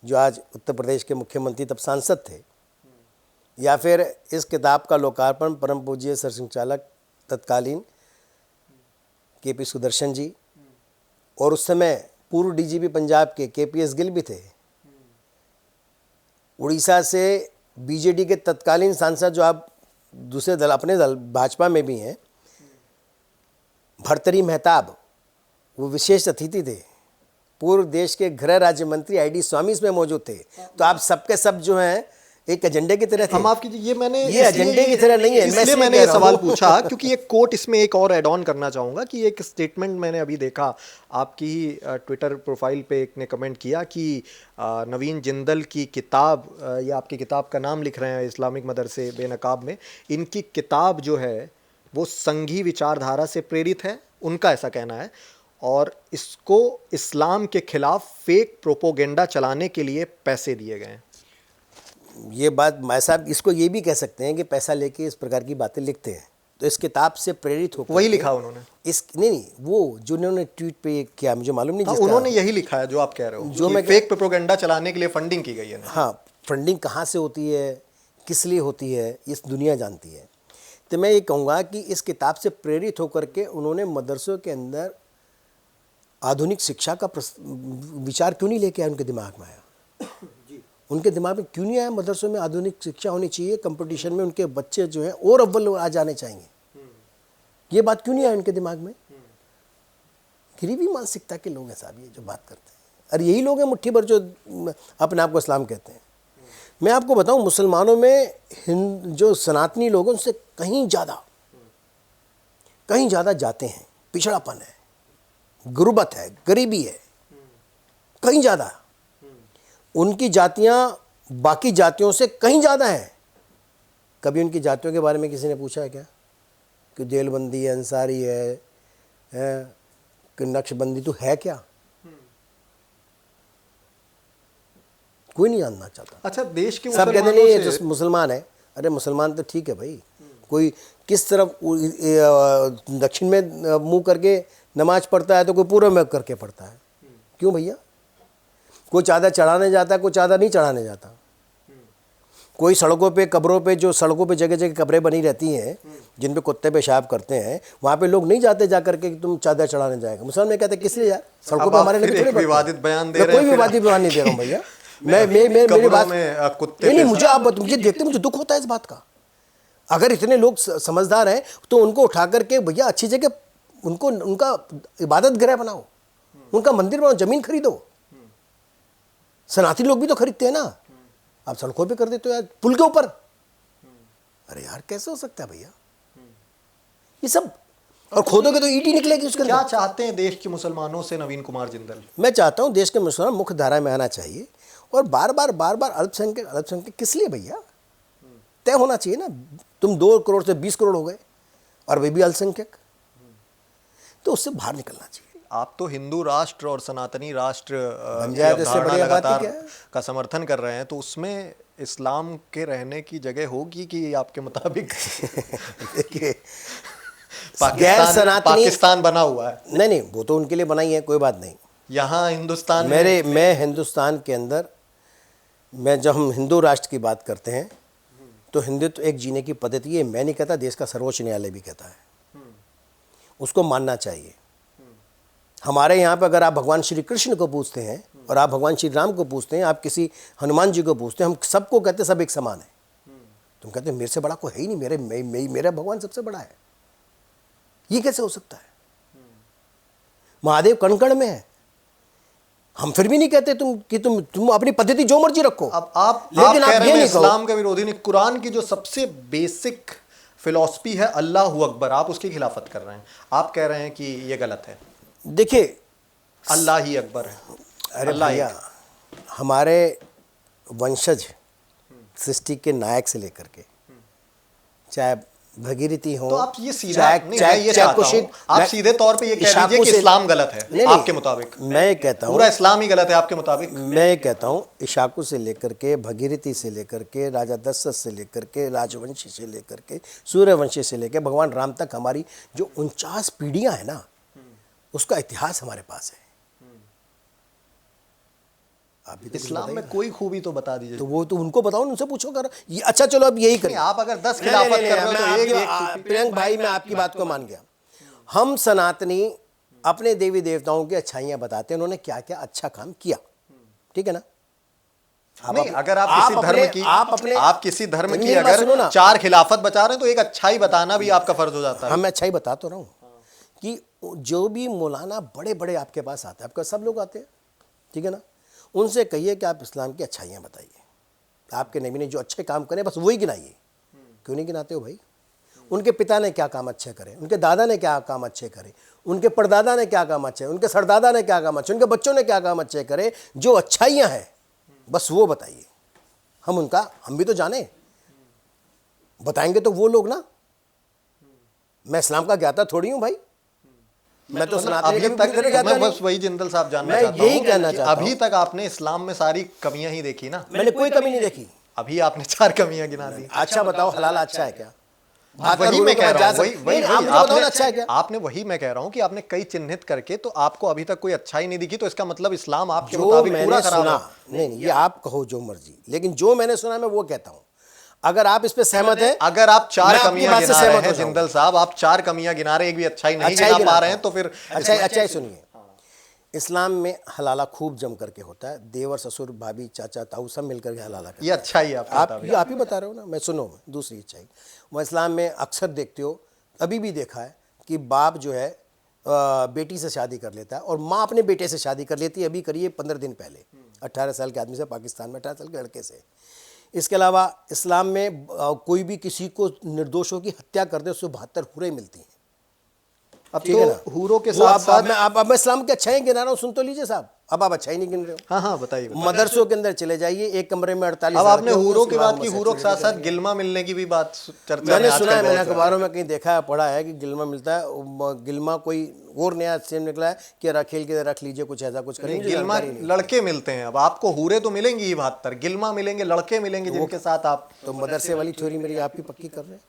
Speaker 2: जो आज उत्तर प्रदेश के मुख्यमंत्री तब सांसद थे, या फिर इस किताब का लोकार्पण परम पूज्य सरसंघचालक तत्कालीन केपी सुदर्शन जी और उस समय पूर्व डीजीपी पंजाब के केपीएस गिल भी थे, उड़ीसा से बीजेडी के तत्कालीन सांसद जो आप दूसरे दल, अपने दल भाजपा में भी हैं, भर्तरी मेहताब, वो विशेष अतिथि थे। पूर्व देश के गृह राज्य मंत्री आईडी स्वामी इसमें मौजूद थे। तो आप सबके सब जो हैं एक एजेंडे की तरह थे।
Speaker 1: हम आपकी ये
Speaker 2: एजेंडे की तरह नहीं है,
Speaker 1: इसलिए मैंने ये सवाल पूछा क्योंकि एक कोट इसमें एक और ऐड ऑन करना चाहूँगा कि एक स्टेटमेंट मैंने अभी देखा आपकी ही ट्विटर प्रोफाइल पे, एक ने कमेंट किया कि नवीन जिंदल की किताब, ये आपकी किताब का नाम लिख रहे हैं इस्लामिक मदरसे बेनकाब में, इनकी किताब जो है वो संघी विचारधारा से प्रेरित है, उनका ऐसा कहना है, और इसको इस्लाम के खिलाफ फेक प्रोपोगेंडा चलाने के लिए पैसे दिए गए हैं।
Speaker 2: ये बात भाई साहब, इसको ये भी कह सकते हैं कि पैसा लेके इस प्रकार की बातें लिखते हैं, तो इस किताब से प्रेरित होकर
Speaker 1: वही लिखा उन्होंने?
Speaker 2: इस नहीं, वो जो उन्होंने ट्वीट पे किया मुझे मालूम नहीं,
Speaker 1: हाँ,
Speaker 2: जिसका
Speaker 1: उन्होंने यही लिखा है जो आप कह रहे हो,
Speaker 2: जो
Speaker 1: कि
Speaker 2: मैं
Speaker 1: फेक प्रोपेगेंडा चलाने के लिए फंडिंग की गई है।
Speaker 2: हाँ, फंडिंग कहाँ से होती है, किस लिए होती है, इस दुनिया जानती है। तो मैं ये कहूँगा कि इस किताब से प्रेरित होकर के उन्होंने मदरसों के अंदर आधुनिक शिक्षा का विचार क्यों नहीं लेके आया, उनके दिमाग में आया? उनके दिमाग में क्यों नहीं आया मदरसों में आधुनिक शिक्षा होनी चाहिए, कंपटीशन में उनके बच्चे जो हैं और अव्वल आ जाने चाहिए? ये बात क्यों नहीं आई उनके दिमाग में? गरीबी मानसिकता के लोग हैं साहब ये जो बात करते हैं, और यही लोग हैं मुट्ठी भर जो अपने आप को इस्लाम कहते हैं। मैं आपको बताऊं, मुसलमानों में जो सनातनी लोग हैं उनसे कहीं ज़्यादा जाते हैं, पिछड़ापन है, गुर्बत है, गरीबी है, कहीं ज़्यादा। उनकी जातियां बाकी जातियों से कहीं ज़्यादा हैं। कभी उनकी जातियों के बारे में किसी ने पूछा है क्या कि देलबंदी है, अंसारी है कि नक्शबंदी तो है क्या? कोई नहीं जानना चाहता।
Speaker 1: अच्छा, देश के
Speaker 2: सब कहते
Speaker 1: मुसलमानों
Speaker 2: नहीं ये
Speaker 1: से
Speaker 2: तो मुसलमान है। अरे मुसलमान तो ठीक है भाई, कोई किस तरफ दक्षिण में मुंह करके नमाज पढ़ता है तो कोई पूर्व में करके पढ़ता है। क्यों भैया? कोई चादर चढ़ाने जाता है, कोई चादर नहीं चढ़ाने जाता। कोई सड़कों पे, कब्रों पे, जो सड़कों पे जगह जगह कब्रें बनी रहती हैं जिन पे कुत्ते पेशाब करते हैं, वहाँ पे लोग नहीं जाते जा करके कि तुम चादर चढ़ाने जाएगा। मुसलमान कहते किस लिए यार, सड़कों पे हमारे
Speaker 1: फिर एक विवादित बयान दे रहे हैं।
Speaker 2: कोई विवादित बयान नहीं दे रहा हूँ भैया। मैं मेरी बात नहीं, मुझे देखते मुझे दुख होता है इस बात का। अगर इतने लोग समझदार हैं तो उनको उठा करके भैया अच्छी जगह उनको उनका इबादत गृह बनाओ, उनका मंदिर बनाओ, जमीन खरीदो। सनातनी लोग भी तो खरीदते हैं ना, आप सड़कों पे कर देते हो यार, पुल के ऊपर। अरे यार कैसे हो सकता है भैया ये सब? और खोदोगे तो ईंट ही निकलेगी उसके
Speaker 1: क्या
Speaker 2: अंदर।
Speaker 1: चाहते हैं देश के मुसलमानों से नवीन कुमार जिंदल?
Speaker 2: मैं चाहता हूं देश के मुसलमान मुख्य धारा में आना चाहिए, और बार बार अल्पसंख्यक किस लिए भैया? तय होना चाहिए ना। तुम 2 करोड़ से 20 करोड़ हो गए और वे भी अल्पसंख्यक, तो उससे बाहर निकलना चाहिए।
Speaker 1: आप तो हिंदू राष्ट्र और सनातनी राष्ट्र
Speaker 2: बन जाए तो इससे
Speaker 1: अवधारणा
Speaker 2: बढ़िया बात ही
Speaker 1: लगातार
Speaker 2: क्या है?
Speaker 1: का समर्थन कर रहे हैं, तो उसमें इस्लाम के रहने की जगह होगी कि आपके मुताबिक
Speaker 2: देखिए,
Speaker 1: पाकिस्तान बना हुआ है?
Speaker 2: नहीं, वो तो उनके लिए बनाई है, कोई बात नहीं।
Speaker 1: यहाँ हिंदुस्तान
Speaker 2: मैं हिंदुस्तान के अंदर, जब हम हिंदू राष्ट्र की बात करते हैं तो हिंदुत्व एक जीने की पद्धति है। मैं नहीं कहता, देश का सर्वोच्च न्यायालय भी कहता है, उसको मानना चाहिए। हमारे यहाँ पर अगर आप भगवान श्री कृष्ण को पूछते हैं और आप भगवान श्री राम को पूछते हैं, आप किसी हनुमान जी को पूछते हैं, हम सबको कहते हैं सब एक समान है। तुम कहते हैं मेरे से बड़ा कोई है ही नहीं, मेरा भगवान सबसे बड़ा है। ये कैसे हो सकता है? महादेव कण में है, हम फिर भी नहीं कहते तुम अपनी पद्धति जो मर्जी रखो।
Speaker 1: अब आप
Speaker 2: लेकिन
Speaker 1: कह रहे
Speaker 2: ये
Speaker 1: हैं
Speaker 2: नहीं
Speaker 1: इस्लाम का विरोधी नहीं, कुरान की जो सबसे बेसिक फिलॉसफी है अल्लाह अकबर, आप उसकी खिलाफत कर रहे हैं। आप कह रहे हैं कि ये गलत है,
Speaker 2: देखिए
Speaker 1: अल्लाह ही अकबर है।
Speaker 2: अरे भैया, हमारे वंशज सृष्टि के नायक से लेकर के, चाहे भगीरथी हो,
Speaker 1: तो आप ये सीधा नहीं, मैं ये चाहता हूं, आप सीधे तौर पे ये कह दीजिए कि इस्लाम गलत है आपके मुताबिक।
Speaker 2: मैं कहता हूँ
Speaker 1: पूरा इस्लाम ही गलत है आपके मुताबिक।
Speaker 2: मैं कहता हूँ इशाकू से लेकर के, भगीरथी से लेकर के, राजा दशरथ से लेकर के, राजवंशी से लेकर के, सूर्यवंशी से लेकर भगवान राम तक हमारी जो 49 पीढ़ियाँ हैं ना, उसका इतिहास हमारे पास है। आप भी तो
Speaker 1: इस्लाम में कोई खूबी तो बता दीजिए।
Speaker 2: तो वो तो उनको बताओ, उनसे पूछो। कर ये अच्छा, चलो अब यही करें।
Speaker 1: आप अगर 10 खिलाफत कर रहे हो तो एक
Speaker 2: प्रियंक भाई, मैं आपकी बात को मान गया। हम सनातनी अपने देवी देवताओं की अच्छाइयाँ बताते हैं, उन्होंने क्या क्या अच्छा काम किया, ठीक है ना?
Speaker 1: नहीं, अगर आप किसी धर्म की आप किसी धर्म की अगर
Speaker 2: सुनो ना,
Speaker 1: 4 खिलाफत बता रहे हैं तो एक अच्छाई बताना भी आपका फर्ज हो जाता है।
Speaker 2: हाँ, मैं अच्छाई बता तो रहा हूँ कि जो भी मौलाना बड़े बड़े आपके पास आते हैं, आपके सब लोग आते हैं, ठीक है ना, उनसे कहिए कि आप इस्लाम की अच्छाइयाँ बताइए, आपके नबी ने जो अच्छे काम करे बस वही गिनाइए। क्यों नहीं गिनाते हो भाई? उनके पिता ने क्या काम अच्छे करे, उनके दादा ने क्या काम अच्छे करे, उनके परदादा ने क्या काम अच्छे, उनके सरदादा ने क्या काम अच्छे, उनके बच्चों ने क्या काम अच्छे करे, जो अच्छाइयाँ हैं बस वो बताइए। हम भी तो जाने, बताएंगे तो वो लोग ना। मैं इस्लाम का ज्ञाता थोड़ी हूँ भाई, मैं तो
Speaker 1: अभी तक मैं बस वही जिंदल साहब जानना चाहता हूं,
Speaker 2: यही कहना चाहता हूं,
Speaker 1: अभी तक आपने इस्लाम में सारी कमियां ही देखी ना?
Speaker 2: मैंने कोई कमी नहीं देखी।
Speaker 1: अभी आपने 4 कमियां गिना दी।
Speaker 2: अच्छा बताओ, हलाल अच्छा है क्या?
Speaker 1: वही मैं कह रहा हूँ, वही
Speaker 2: आप मुझे बताओ ना, अच्छा है क्या?
Speaker 1: आपने वही मैं कह रहा हूँ कि आपने कई चिन्हित करके, तो आपको अभी तक कोई अच्छाई नहीं दिखी, तो इसका मतलब इस्लाम आपके
Speaker 2: जो
Speaker 1: मुताबिक
Speaker 2: मैंने
Speaker 1: पूरा खराब
Speaker 2: सुना,
Speaker 1: है।
Speaker 2: नहीं ये आप कहो जो मर्जी, लेकिन जो मैंने सुना मैं वो कहता हूं। अगर आप इस पे सहमत हैं,
Speaker 1: अगर आप
Speaker 2: मैं
Speaker 1: चार
Speaker 2: आपकी
Speaker 1: कमियां
Speaker 2: बात से
Speaker 1: गिना रहे
Speaker 2: सहमत हो
Speaker 1: हैं
Speaker 2: जाऊंगा।
Speaker 1: जिंदल साहब, आप चार कमियां गिना रहे हैं, एक भी अच्छाई नहीं
Speaker 2: अच्छा
Speaker 1: गिना
Speaker 2: ही
Speaker 1: पा रहे
Speaker 2: गिनाता
Speaker 1: हैं, तो फिर
Speaker 2: अच्छा ही सुनिए। इस्लाम में हलाला खूब जम करके होता है, देवर ससुर भाभी चाचा ताऊ सब मिलकर के हलाला करते
Speaker 1: ये अच्छा ही
Speaker 2: हैं। आप ही बता रहे हो ना, मैं सुनो दूसरी अच्छाई। वह इस्लाम में अक्सर देखते हो, अभी भी देखा है कि बाप जो है बेटी से शादी कर लेता है और माँ अपने बेटे से शादी कर लेती है, अभी करिए 15 दिन पहले 18 साल के आदमी से, पाकिस्तान में 18 साल के लड़के से। इसके अलावा इस्लाम में कोई भी किसी को निर्दोषों की हत्या कर दे उसको 72 हुरें मिलती हैं।
Speaker 1: अब
Speaker 2: ठीक है ना?
Speaker 1: तो हूरों के
Speaker 2: वो
Speaker 1: साथ
Speaker 2: अब
Speaker 1: साथ
Speaker 2: मैं इस्लाम के अच्छाई गिना रहा हूँ, सुन तो लीजिए साहब। अब आप अच्छाई नहीं गिन रहे हो।
Speaker 1: हाँ हाँ बताइए।
Speaker 2: मदरसों के अंदर चले जाइए, एक कमरे में 48
Speaker 1: अब आपने
Speaker 2: लड़के होंगे,
Speaker 1: हूरों
Speaker 2: उसके
Speaker 1: की बात की,
Speaker 2: बाद
Speaker 1: हूरों के साथ साथ गिलमा मिलने की भी बात चर्चा
Speaker 2: मैंने
Speaker 1: में
Speaker 2: सुना है,
Speaker 1: आजकल
Speaker 2: मैंने
Speaker 1: बहुत
Speaker 2: अखबारों में कहीं देखा है, पढ़ा है कि गिलमा मिलता है। गिलमा कोई और नया सेम निकला है कि रखेल के रख लीजिए, कुछ ऐसा कुछ करेंगे।
Speaker 1: गिलमा लड़के मिलते हैं। अब आपको हूरे तो मिलेंगी ही 72, गिलमा मिलेंगे, लड़के मिलेंगे जिनके साथ आप।
Speaker 2: तो मदरसे वाली थ्योरी मेरी आप ही पक्की कर रहे हैं।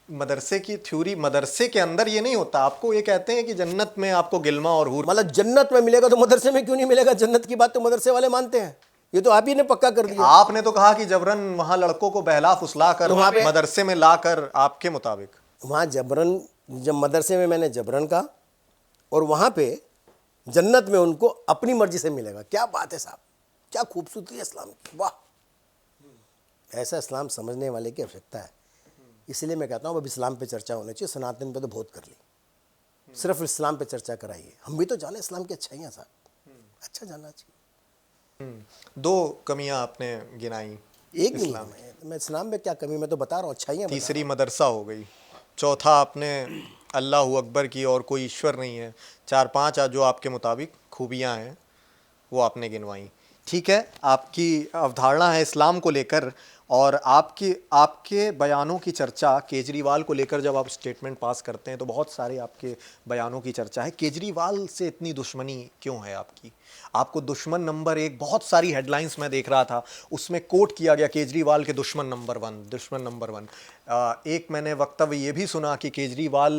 Speaker 1: मदरसे की थ्योरी, मदरसे के अंदर ये नहीं होता। आपको ये कहते हैं कि जन्नत में आपको गिलमा और हूर,
Speaker 2: मतलब जन्नत में मिलेगा तो मदरसे में क्यों नहीं मिलेगा? जन्नत की बात तो मदरसे वाले मानते हैं, ये तो आप ही ने पक्का कर दिया।
Speaker 1: आपने तो कहा कि जबरन वहां लड़कों को बहला फुसला कर
Speaker 2: तो वहाँ पे
Speaker 1: मदरसे में लाकर, आपके मुताबिक
Speaker 2: वहाँ जबरन, जब मदरसे में मैंने जबरन का, और वहाँ पे जन्नत में उनको अपनी मर्जी से मिलेगा। क्या बात है साहब, क्या खूबसूरती है इस्लाम की, वाह! ऐसा इस्लाम समझने वाले की आवश्यकता है। इसलिए मैं कहता हूँ अब इस्लाम पे चर्चा होनी चाहिए। सनातन पे तो बहुत कर ली, सिर्फ इस्लाम पे चर्चा कराइए। हम भी तो जाने इस्लाम की अच्छाइयाँ साहब, अच्छा जानना चाहिए।
Speaker 1: दो कमियां आपने गिनाई।
Speaker 2: एक नहीं है, मैं इस्लाम में क्या कमी, मैं तो बता रहा हूँ अच्छाइयाँ।
Speaker 1: तीसरी मदरसा हो गई। चौथा आपने अल्लाह अकबर की और कोई ईश्वर नहीं है। 4-5 जो आपके मुताबिक खूबियां हैं वो आपने गिनवाई। ठीक है, आपकी अवधारणा है इस्लाम को लेकर, और आपके बयानों की चर्चा केजरीवाल को लेकर जब आप स्टेटमेंट पास करते हैं तो बहुत सारे आपके बयानों की चर्चा है। केजरीवाल से इतनी दुश्मनी क्यों है आपकी? आपको दुश्मन नंबर 1, बहुत सारी हेडलाइंस मैं देख रहा था, उसमें कोट किया गया केजरीवाल के दुश्मन नंबर 1, दुश्मन नंबर 1। एक मैंने वक्तव्य ये भी सुना कि केजरीवाल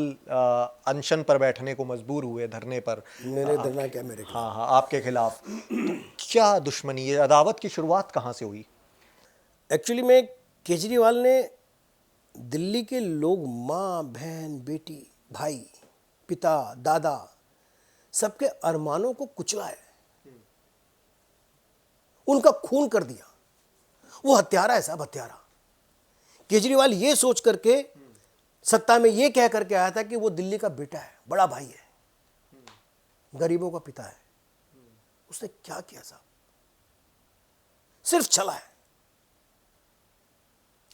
Speaker 1: अनशन पर बैठने को मजबूर हुए, धरने पर।
Speaker 2: मेरे धरना क्या मेरे खिलाफ?
Speaker 1: हाँ हाँ, आपके खिलाफ। तो क्या दुश्मनी, ये अदावत की शुरुआत कहाँ से हुई?
Speaker 2: एक्चुअली में केजरीवाल ने दिल्ली के लोग, माँ बहन बेटी भाई पिता दादा, सबके अरमानों को कुचला है, उनका खून कर दिया। वो हत्यारा है साहब, हत्यारा। केजरीवाल ये सोच करके सत्ता में ये कह करके आया था कि वो दिल्ली का बेटा है, बड़ा भाई है, गरीबों का पिता है। उसने क्या किया साहब? सिर्फ छला है।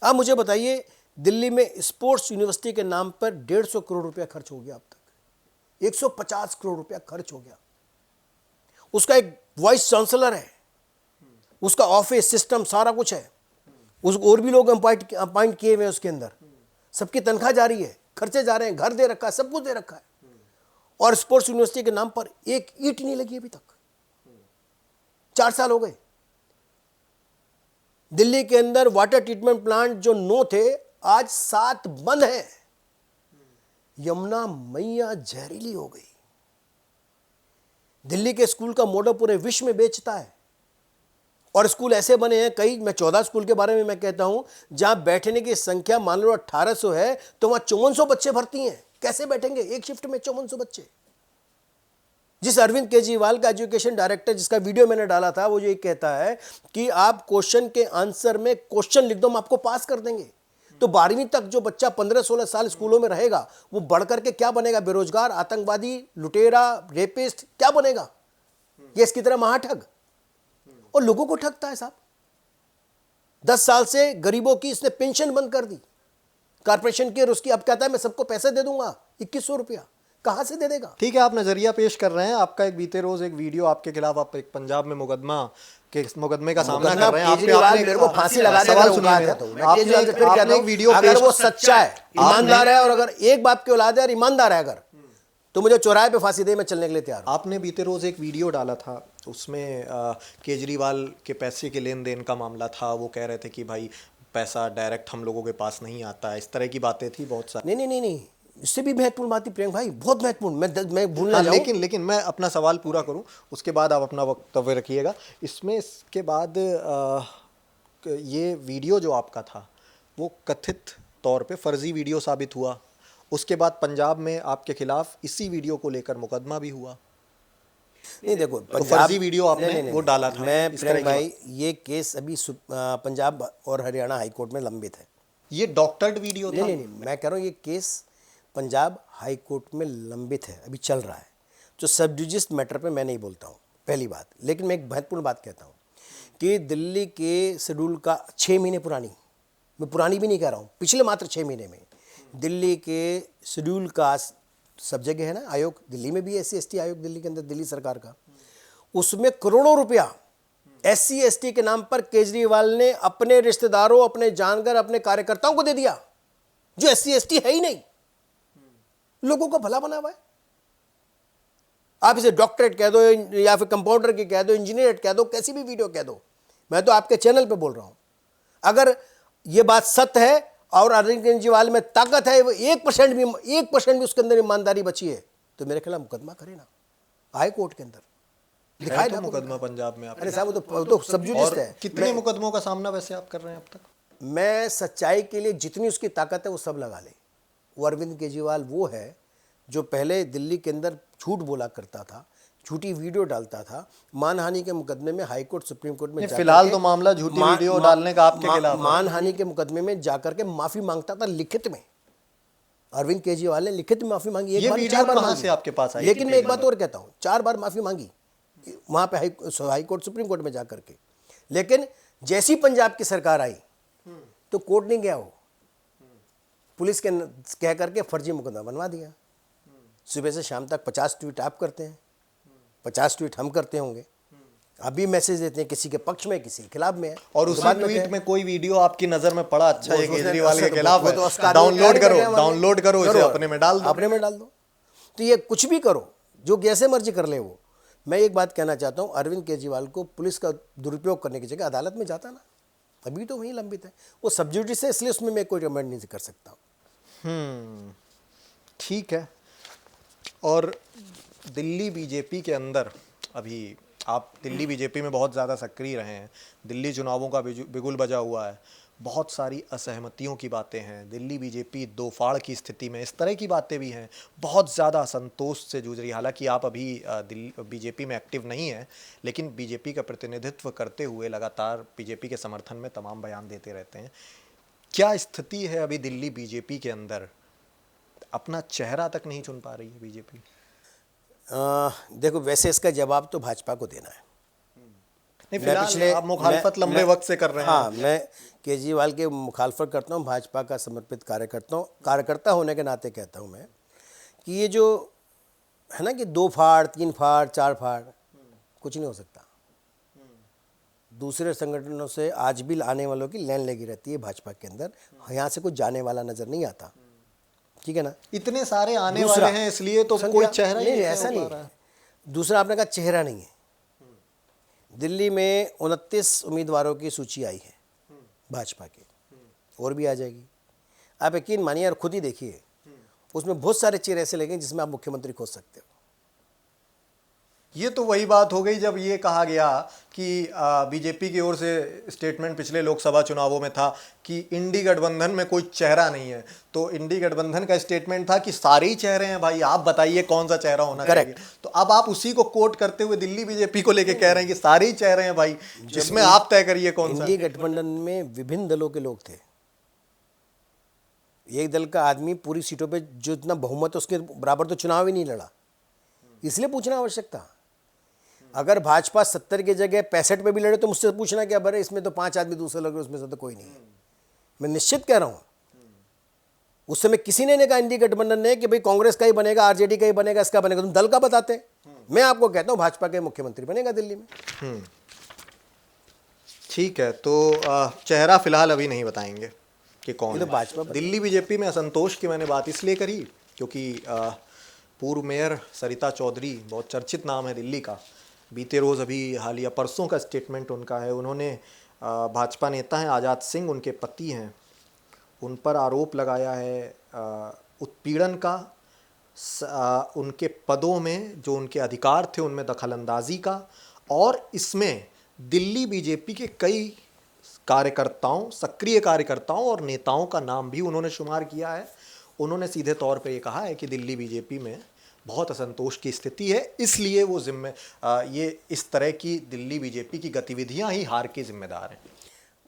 Speaker 2: आप मुझे बताइए, दिल्ली में स्पोर्ट्स यूनिवर्सिटी के नाम पर 150 करोड़ रुपया खर्च हो गया, अब तक 150 करोड़ रुपया खर्च हो गया। उसका एक वाइस चांसलर है, उसका ऑफिस सिस्टम सारा कुछ है, उसको और भी लोग अपॉइंट किए हुए हैं उसके अंदर, सबकी तनख्वाह जा रही है, खर्चे जा रहे हैं, घर दे रखा है, सब कुछ दे रखा है, और स्पोर्ट्स यूनिवर्सिटी के नाम पर एक ईंट नहीं लगी अभी तक। 4 साल हो गए। दिल्ली के अंदर वाटर ट्रीटमेंट प्लांट जो 9 थे, आज 7 बंद है। यमुना मैया जहरीली हो गई। दिल्ली के स्कूल का मॉडल पूरे विश्व में बेचता है, और स्कूल ऐसे बने हैं कई, मैं 14 स्कूल के बारे में मैं कहता हूं, जहां बैठने की संख्या मान लो 1800 है, तो वहां 5400 बच्चे भर्ती हैं। कैसे बैठेंगे एक शिफ्ट में 5400 बच्चे? जिस अरविंद केजरीवाल का एजुकेशन डायरेक्टर, जिसका वीडियो मैंने डाला था, वो ये कहता है कि आप क्वेश्चन के आंसर में क्वेश्चन लिख दो, हम आपको पास कर देंगे। तो 12वीं तक जो बच्चा 15-16 साल स्कूलों में रहेगा, वो बढ़ करके क्या बनेगा? बेरोजगार, आतंकवादी, लुटेरा, रेपिस्ट, क्या बनेगा? ये इसकी तरह महाठग, और लोगों को ठगता है साहब। 10 साल से गरीबों की इसने पेंशन बंद कर दी, कारपोरेशन की, और उसकी अब कहता है मैं सबको पैसे दे दूंगा 2100 रुपया। कहां से दे देगा?
Speaker 1: ठीक है, आप नजरिया पेश कर रहे हैं। आपका एक बीते रोज एक वीडियो आपके खिलाफ, आप एक पंजाब में मुकदमे का सामना कर रहे हैं।
Speaker 2: आपने मेरे को फांसी लगा दिया,
Speaker 1: सवाल सुनिए मेरा। आपने एक वीडियो
Speaker 2: अगर
Speaker 1: पेश,
Speaker 2: वो सच्चा है, ईमानदार है, और अगर एक बाप की औलाद है और ईमानदार है अगर, तो मुझे चौराहे पे फांसी दे, मैं चलने के लिए तैयार हूं।
Speaker 1: आपने बीते रोज एक वीडियो डाला था, उसमें केजरीवाल के पैसे के लेन देन का मामला था। वो कह रहे थे कि भाई पैसा डायरेक्ट हम लोगों के पास नहीं आता है, इस तरह की बातें थी बहुत सारी।
Speaker 2: नहीं, इससे भी महत्वपूर्ण बात थी प्रियंक भाई, बहुत महत्वपूर्ण। मैं भूल ना
Speaker 1: हाँ,
Speaker 2: जाऊं।
Speaker 1: लेकिन मैं अपना सवाल पूरा करूं, उसके बाद आप अपना वक्तव्य रखिएगा। इसके बाद ये वीडियो जो आपका था वो कथित तौर पे फर्जी वीडियो साबित हुआ। उसके बाद पंजाब में आपके खिलाफ इसी वीडियो को लेकर मुकदमा भी हुआ।
Speaker 2: नहीं देखो,
Speaker 1: तो फर्जी वीडियो आपने वो डाला था,
Speaker 2: मैं
Speaker 1: इस तरह
Speaker 2: प्रियंक
Speaker 1: की
Speaker 2: भाई, ये केस अभी पंजाब और हरियाणा हाई कोर्ट में लंबित है।
Speaker 1: ये डॉक्टर्ड वीडियो था।
Speaker 2: नहीं, मैं कह रहा हूँ ये केस पंजाब हाई कोर्ट में लंबित है, अभी चल रहा है। जो सब जुडिस मैटर पे मैं नहीं बोलता हूँ, पहली बात। लेकिन मैं एक महत्वपूर्ण बात कहता हूँ कि दिल्ली के शेड्यूल का 6 महीने पुरानी, मैं पुरानी भी नहीं कह रहा हूँ, पिछले मात्र 6 महीने में दिल्ली के शेड्यूल का, सब जगह है ना आयोग, दिल्ली में भी SC ST आयोग, दिल्ली के अंदर दिल्ली सरकार का, उसमें करोड़ों रुपया SC ST के नाम पर केजरीवाल ने अपने रिश्तेदारों, अपने जानकर, अपने कार्यकर्ताओं को दे दिया, जो SC ST है ही नहीं, लोगों का भला बना हुआ है। आप इसे डॉक्टरेट कह दो या फिर कंपाउंडर की कह दो, इंजीनियरेट कह दो, कैसी भी वीडियो कह दो, मैं तो आपके चैनल पे बोल रहा हूं। अगर ये बात सत्य है और अरविंद केजरीवाल में ताकत है, वो 1% भी उसके अंदर ईमानदारी बची है, तो मेरे खिलाफ मुकदमा करे ना हाई कोर्ट के अंदर, दिखाई
Speaker 1: तो मुकदमा पंजाब में आप।
Speaker 2: अरे साहब, वो तो सब जुडिस है।
Speaker 1: कितने मुकदमों का सामना वैसे आप कर रहे हैं अब तक?
Speaker 2: मैं सच्चाई के लिए जितनी उसकी ताकत है वो सब लगा ले। वो अरविंद केजरीवाल वो है जो पहले दिल्ली के अंदर झूठ बोला करता था, झूठी वीडियो डालता था, मानहानि के मुकदमे में हाई कोर्ट, सुप्रीम कोर्ट में
Speaker 1: फिलहाल तो मामला झूठी वीडियो डालने का आपके खिलाफ है।
Speaker 2: मानहानि के मुकदमे में जाकर के माफी मांगता था लिखित में। अरविंद केजरीवाल ने लिखित में माफी मांगी, एक बार 4 बार
Speaker 1: कहां से आपके पास आई?
Speaker 2: लेकिन मैं एक बात और कहता हूं, 4 बार माफी मांगी वहां पे हाई कोर्ट, सुप्रीम कोर्ट में जाकर के। लेकिन जैसी पंजाब की सरकार आई तो कोर्ट नहीं गया, वो पुलिस के कह करके फर्जी मुकदमा बनवा दिया। सुबह से शाम तक 50 ट्वीट आप करते हैं, 50 ट्वीट हम करते होंगे, अभी मैसेज देते हैं, किसी के पक्ष में किसी के खिलाफ में है।
Speaker 1: और उसी ट्वीट में कोई वीडियो आपकी नजर में पड़ा, अच्छा ये केजरीवाल के खिलाफ है, डाउनलोड करो इसे अपने में डाल
Speaker 2: दो। तो ये कुछ भी करो, जो जैसे मर्जी कर ले। वो मैं एक बात कहना चाहता हूँ, अरविंद केजरीवाल को पुलिस का दुरुपयोग करने की जगह अदालत में जाता ना, अभी तो वहीं लंबित है, वो सब जुडिस है, इसलिए उसमें मैं कोई कमेंट नहीं कर सकता।
Speaker 1: ठीक है। और दिल्ली बीजेपी के अंदर अभी आप दिल्ली बीजेपी में बहुत ज़्यादा सक्रिय रहे हैं, दिल्ली चुनावों का बिगुल बजा हुआ है, बहुत सारी असहमतियों की बातें हैं, दिल्ली बीजेपी दो फाड़ की स्थिति में, इस तरह की बातें भी हैं, बहुत ज़्यादा असंतोष से जूझ रही है। हालांकि आप अभी दिल्ली बीजेपी में एक्टिव नहीं हैं, लेकिन बीजेपी का प्रतिनिधित्व करते हुए लगातार बीजेपी के समर्थन में तमाम बयान देते रहते हैं। क्या स्थिति है अभी दिल्ली बीजेपी के अंदर? अपना चेहरा तक नहीं चुन पा रही है बीजेपी?
Speaker 2: देखो, वैसे इसका जवाब तो भाजपा को देना है।
Speaker 1: नहीं, फिलहाल आप मुखालफत लंबे वक्त से कर रहे हैं।
Speaker 2: हाँ, मैं केजरीवाल के मुखालफत करता हूँ, भाजपा का समर्पित कार्यकर्ता होने के नाते कहता हूँ मैं कि ये जो है ना कि 2 फाड़ 3 फाड़ 4 फाड़, कुछ नहीं हो सकता। दूसरे संगठनों से आज भी आने वालों की लाइन लगी रहती है भाजपा के अंदर, यहाँ से कुछ जाने वाला नजर नहीं आता, ठीक है ना।
Speaker 1: इतने सारे आने वाले हैं, इसलिए तो कोई चेहरा
Speaker 2: नहीं, ऐसा नहीं है। दूसरा आपने कहा चेहरा नहीं है। दिल्ली में 29 उम्मीदवारों की सूची आई है भाजपा की, और भी आ जाएगी। आप यकीन मानिए और खुद ही देखिए, उसमें बहुत सारे चेहरे ऐसे लगे जिसमें आप मुख्यमंत्री खोज सकते हो।
Speaker 1: ये तो वही बात हो गई जब ये कहा गया कि बीजेपी की ओर से स्टेटमेंट पिछले लोकसभा चुनावों में था कि इंडी गठबंधन में कोई चेहरा नहीं है। तो इंडी गठबंधन का स्टेटमेंट था कि सारे ही चेहरे हैं भाई, आप बताइए कौन सा चेहरा होना चाहिए। तो अब आप उसी को कोट करते हुए दिल्ली बीजेपी को लेके कह रहे हैं कि सारे ही चेहरे हैं भाई, जिसमें आप तय करिए कौन सा।
Speaker 2: इंडी गठबंधन में विभिन्न दलों के लोग थे। एक दल का आदमी पूरी सीटों पे जो इतना बहुमत उसके बराबर तो चुनाव ही नहीं लड़ा, इसलिए पूछना आवश्यक था। अगर भाजपा 70 की जगह 65 पे भी लड़े तो मुझसे पूछना क्या बरे, इसमें तो 5 आदमी दूसरे लगे, उसमें से तो कोई नहीं है। मैं निश्चित कह रहा हूं, उस समय किसी ने कहा इंडी गठबंधन ने कि भाई कांग्रेस का ही बनेगा, आरजेडी का ही बनेगा, इसका बनेगा। तुम दल का बताते। मैं आपको कहता हूं भाजपा के मुख्यमंत्री बनेगा दिल्ली में।
Speaker 1: ठीक है, तो चेहरा फिलहाल अभी नहीं बताएंगे कि कौन है।
Speaker 2: भाजपा
Speaker 1: दिल्ली बीजेपी में असंतोष की मैंने बात इसलिए करी क्योंकि पूर्व मेयर सरिता चौधरी, बहुत चर्चित नाम है दिल्ली का, बीते रोज़ अभी हालिया परसों का स्टेटमेंट उनका है, उन्होंने भाजपा नेता हैं आज़ाद सिंह, उनके पति हैं, उन पर आरोप लगाया है उत्पीड़न का, उनके पदों में जो उनके अधिकार थे उनमें दखलंदाजी का, और इसमें दिल्ली बीजेपी के कई कार्यकर्ताओं, सक्रिय कार्यकर्ताओं और नेताओं का नाम भी उन्होंने शुमार किया है। उन्होंने सीधे तौर पे ये कहा है कि दिल्ली बीजेपी में बहुत असंतोष की स्थिति है, इसलिए वो ये इस तरह की दिल्ली बीजेपी की गतिविधियां ही हार की जिम्मेदार हैं।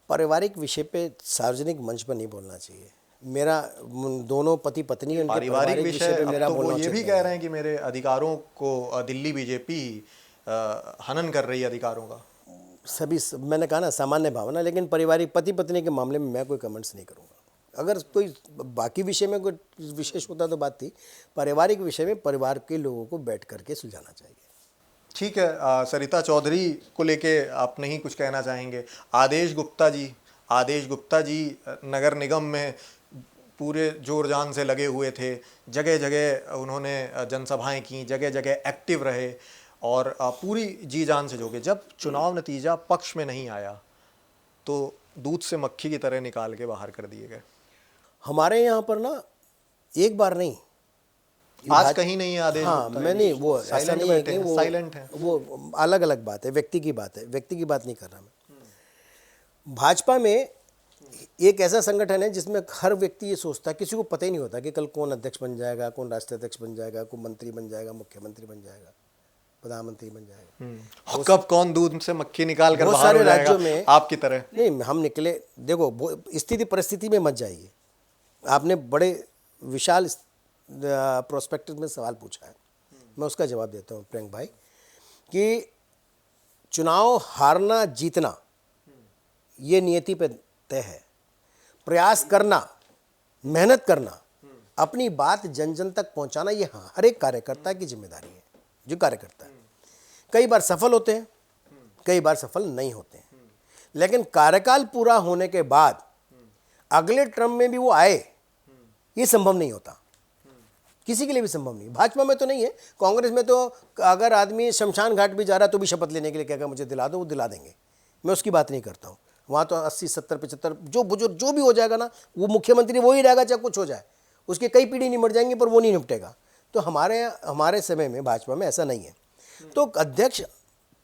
Speaker 2: पारिवारिक विषय पे सार्वजनिक मंच पर नहीं बोलना चाहिए। मेरा दोनों पति पत्नी उनके
Speaker 1: पारिवारिक विषय
Speaker 2: पे मेरा
Speaker 1: अब तो वो
Speaker 2: बोलना
Speaker 1: ये भी
Speaker 2: चाहिए।
Speaker 1: कह रहे हैं कि मेरे अधिकारों को दिल्ली बीजेपी हनन कर रही है अधिकारों का।
Speaker 2: मैंने कहा ना सामान्य भावना, लेकिन पारिवारिक पति पत्नी के मामले में मैं कोई कमेंट्स नहीं करूँगा। अगर कोई बाकी विषय में कोई विशेष होता तो बात थी, पारिवारिक विषय में परिवार के लोगों को बैठ करके सुलझाना चाहिए।
Speaker 1: ठीक है, सरिता चौधरी को लेके आप नहीं कुछ कहना चाहेंगे? आदेश गुप्ता जी नगर निगम में पूरे जोर जान से लगे हुए थे, जगह जगह उन्होंने जनसभाएं की, जगह जगह एक्टिव रहे और पूरी जी जान से जोगे। जब चुनाव नतीजा पक्ष में नहीं आया तो दूध से मक्खी की तरह निकाल के बाहर कर दिए गए।
Speaker 2: हमारे यहाँ पर ना एक बार नहीं,
Speaker 1: आज कहीं नहीं है आदेश।
Speaker 2: हाँ, मैं नहीं, वो ऐसा नहीं है कि वो
Speaker 1: साइलेंट है,
Speaker 2: वो अलग अलग बात है, व्यक्ति की बात है, व्यक्ति की बात नहीं कर रहा मैं। भाजपा में एक ऐसा संगठन है जिसमें हर व्यक्ति ये सोचता है, किसी को पता ही नहीं होता कि कल कौन अध्यक्ष बन जाएगा, कौन राष्ट्रीय अध्यक्ष बन जाएगा, कौन मंत्री बन जाएगा, मुख्यमंत्री बन जाएगा, प्रधानमंत्री बन जाएगा।
Speaker 1: और कब कौन दूध से मक्खी निकाल कर
Speaker 2: बहुत
Speaker 1: बाहर
Speaker 2: सारे
Speaker 1: हो जाएगा
Speaker 2: राज्यों में
Speaker 1: आपकी तरह।
Speaker 2: नहीं, हम निकले। देखो, स्थिति परिस्थिति में मत जाइए। आपने बड़े विशाल प्रोस्पेक्टिव में सवाल पूछा है, मैं उसका जवाब देता हूँ प्रियंक भाई, कि चुनाव हारना जीतना ये नियति पे तय है। प्रयास करना, मेहनत करना, अपनी बात जन जन तक पहुंचाना, ये हाँ हर एक कार्यकर्ता की जिम्मेदारी है। जो कार्यकर्ता है कई बार सफल होते हैं, कई बार सफल नहीं होते हैं, लेकिन कार्यकाल पूरा होने के बाद अगले टर्म में भी वो आए, ये संभव नहीं होता, किसी के लिए भी संभव नहीं। भाजपा में तो नहीं है, कांग्रेस में तो अगर आदमी शमशान घाट भी जा रहा है तो भी शपथ लेने के लिए कहेगा मुझे दिला दो, वो दिला देंगे। मैं उसकी बात नहीं करता हूँ। वहाँ तो 80, 70, 75 जो बुजुर्ग जो भी हो जाएगा ना, वो मुख्यमंत्री वो ही रहेगा, चाहे कुछ हो जाए, उसके कई पीढ़ी निमट जाएंगी पर वो नहीं निपटेगा। तो हमारे समय में भाजपा में ऐसा नहीं है। तो अध्यक्ष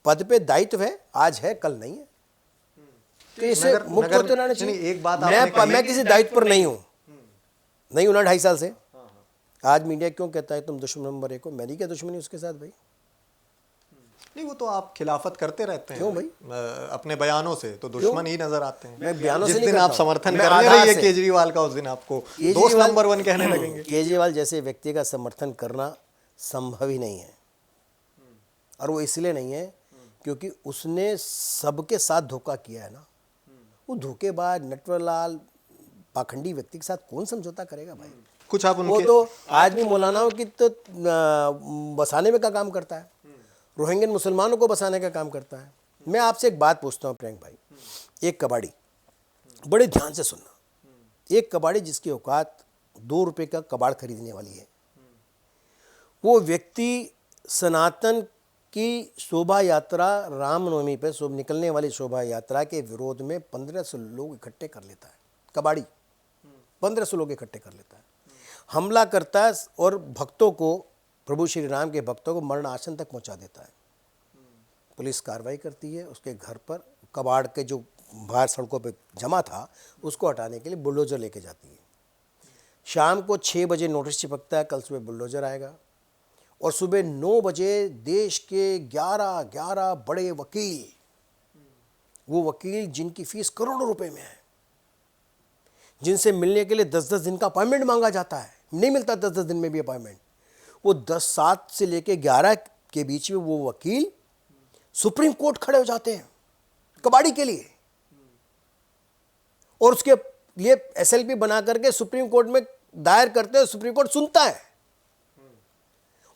Speaker 2: पद पे दायित्व है, आज है कल नहीं है, तो इससे मुक्त होते रहना चाहिए।
Speaker 1: एक बात
Speaker 2: मैं किसी दायित्व पर नहीं हूँ, नहीं हूँ ना 2.5 साल से। आज मीडिया क्यों कहता है तुम दुश्मन नंबर 1 हो, मेरी क्या दुश्मनी उसके साथ भाई?
Speaker 1: नहीं, वो तो आप खिलाफत करते रहते हैं।
Speaker 2: क्यों भाई?
Speaker 1: अपने बयानों से तो दुश्मन ही नजर आते हैं।
Speaker 2: मैं बयानों
Speaker 1: जिस
Speaker 2: से नहीं
Speaker 1: दिन आप
Speaker 2: करता हूं।
Speaker 1: समर्थन
Speaker 2: मैं
Speaker 1: करने
Speaker 2: आधार
Speaker 1: रहिए
Speaker 2: से।
Speaker 1: केजरीवाल का, उस दिन आपको दोस्त नंबर 1 कहने लगेंगे।
Speaker 2: केजरीवाल जैसे व्यक्ति का समर्थन करना संभव ही नहीं है, और वो इसलिए नहीं है क्योंकि उसने सबके साथ धोखा किया है ना। वो धोखेबाज नटवरलाल पाखंडी व्यक्ति के साथ कौन समझौता करेगा भाई?
Speaker 1: कुछ आप
Speaker 2: वो
Speaker 1: उनके
Speaker 2: तो आज भी मौलानाओं की तो बसाने में का काम करता है, रोहिंग्यन मुसलमानों को बसाने का काम करता है। मैं आपसे एक बात पूछता हूँ प्रियंक भाई, एक कबाड़ी, बड़े ध्यान से सुनना, एक कबाड़ी जिसकी औकात 2 रुपये का कबाड़ खरीदने वाली है, वो व्यक्ति सनातन की शोभा यात्रा, रामनवमी पे निकलने वाली शोभा यात्रा के विरोध में 1500 लोग इकट्ठे कर लेता है। कबाड़ी 1500 लोग इकट्ठे कर लेता है, हमला करता है और भक्तों को, प्रभु श्री राम के भक्तों को मरण आसन तक पहुंचा देता है। पुलिस कार्रवाई करती है, उसके घर पर कबाड़ के जो बाहर सड़कों पे जमा था उसको हटाने के लिए बुलडोजर लेके जाती है। शाम को 6 बजे नोटिस चिपकता है, कल सुबह बुलडोजर आएगा, और सुबह 9 बजे देश के 11 बड़े वकील, वो वकील जिनकी फीस करोड़ों रुपए में है, जिनसे मिलने के लिए 10-10 दिन का अपॉइंटमेंट मांगा जाता है, नहीं मिलता 10-10 दिन में भी अपॉइंटमेंट, वो 7 से लेके 11 के बीच में वो वकील सुप्रीम कोर्ट खड़े हो जाते हैं कबाड़ी के लिए, और उसके लिए एसएलपी बना करके सुप्रीम कोर्ट में दायर करते हैं। सुप्रीम कोर्ट सुनता है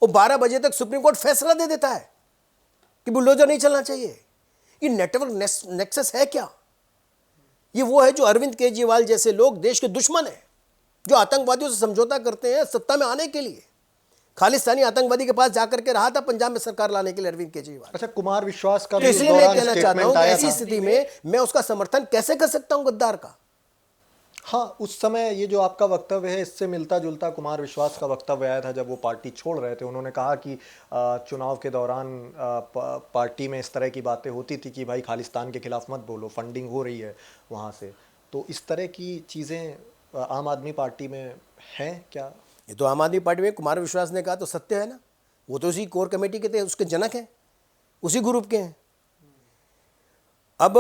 Speaker 2: और 12 बजे तक सुप्रीम कोर्ट फैसला दे देता है कि बुलडोजर नहीं चलना चाहिए। ये नेटवर्क नेक्सस है क्या? ये वो है जो अरविंद केजरीवाल जैसे लोग देश के दुश्मन हैं, जो आतंकवादियों से समझौता करते हैं सत्ता में आने के लिए। खालिस्तानी आतंकवादी के पास जाकर के रहा था पंजाब में सरकार लाने के लिए अरविंद केजरीवाल।
Speaker 1: अच्छा, कुमार विश्वास का
Speaker 2: तो
Speaker 1: भी उस
Speaker 2: इसलिए मैं
Speaker 1: दौरान
Speaker 2: कहना चाहता हूं
Speaker 1: स्टेटमेंट
Speaker 2: कि
Speaker 1: आया
Speaker 2: ऐसी
Speaker 1: था।
Speaker 2: स्थिति में मैं उसका समर्थन कैसे कर सकता हूं गद्दार का।
Speaker 1: हाँ, उस समय ये जो आपका वक्तव्य है इससे मिलता जुलता कुमार विश्वास का वक्तव्य आया था जब वो पार्टी छोड़ रहे थे। उन्होंने कहा कि चुनाव के दौरान पार्टी में इस तरह की बातें होती थी कि भाई खालिस्तान के खिलाफ मत बोलो, फंडिंग हो रही है वहाँ से। तो इस तरह की चीज़ें आम आदमी पार्टी में हैं क्या?
Speaker 2: ये तो आम आदमी पार्टी में कुमार विश्वास ने कहा तो सत्य है ना, वो तो उसी कोर कमेटी के थे, उसके जनक हैं, उसी ग्रुप के हैं। अब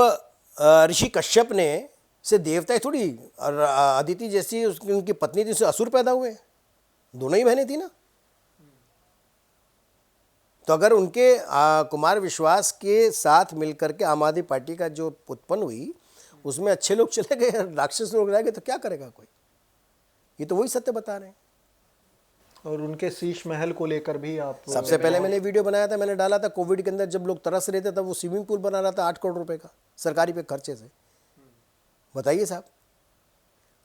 Speaker 2: ऋषि कश्यप ने से देवता ही थोड़ी, और अदिति जैसी उनकी पत्नी थी, उससे असुर पैदा हुए, दोनों ही बहनें थी ना। तो अगर उनके कुमार विश्वास के साथ मिलकर के आम आदमी पार्टी का जो उत्पन्न हुई उसमें अच्छे लोग चले गए, राक्षस लोग रह गए, तो क्या करेगा कोई? ये तो वही सत्य बता रहे हैं।
Speaker 1: और उनके शीश महल को लेकर भी आप
Speaker 2: सबसे पहले मैंने वीडियो बनाया था, मैंने डाला था कोविड के अंदर जब लोग तरस रहे थे, तब वो स्विमिंग पूल बना रहा था 8 करोड़ रुपए का सरकारी पे खर्चे से। बताइए साहब,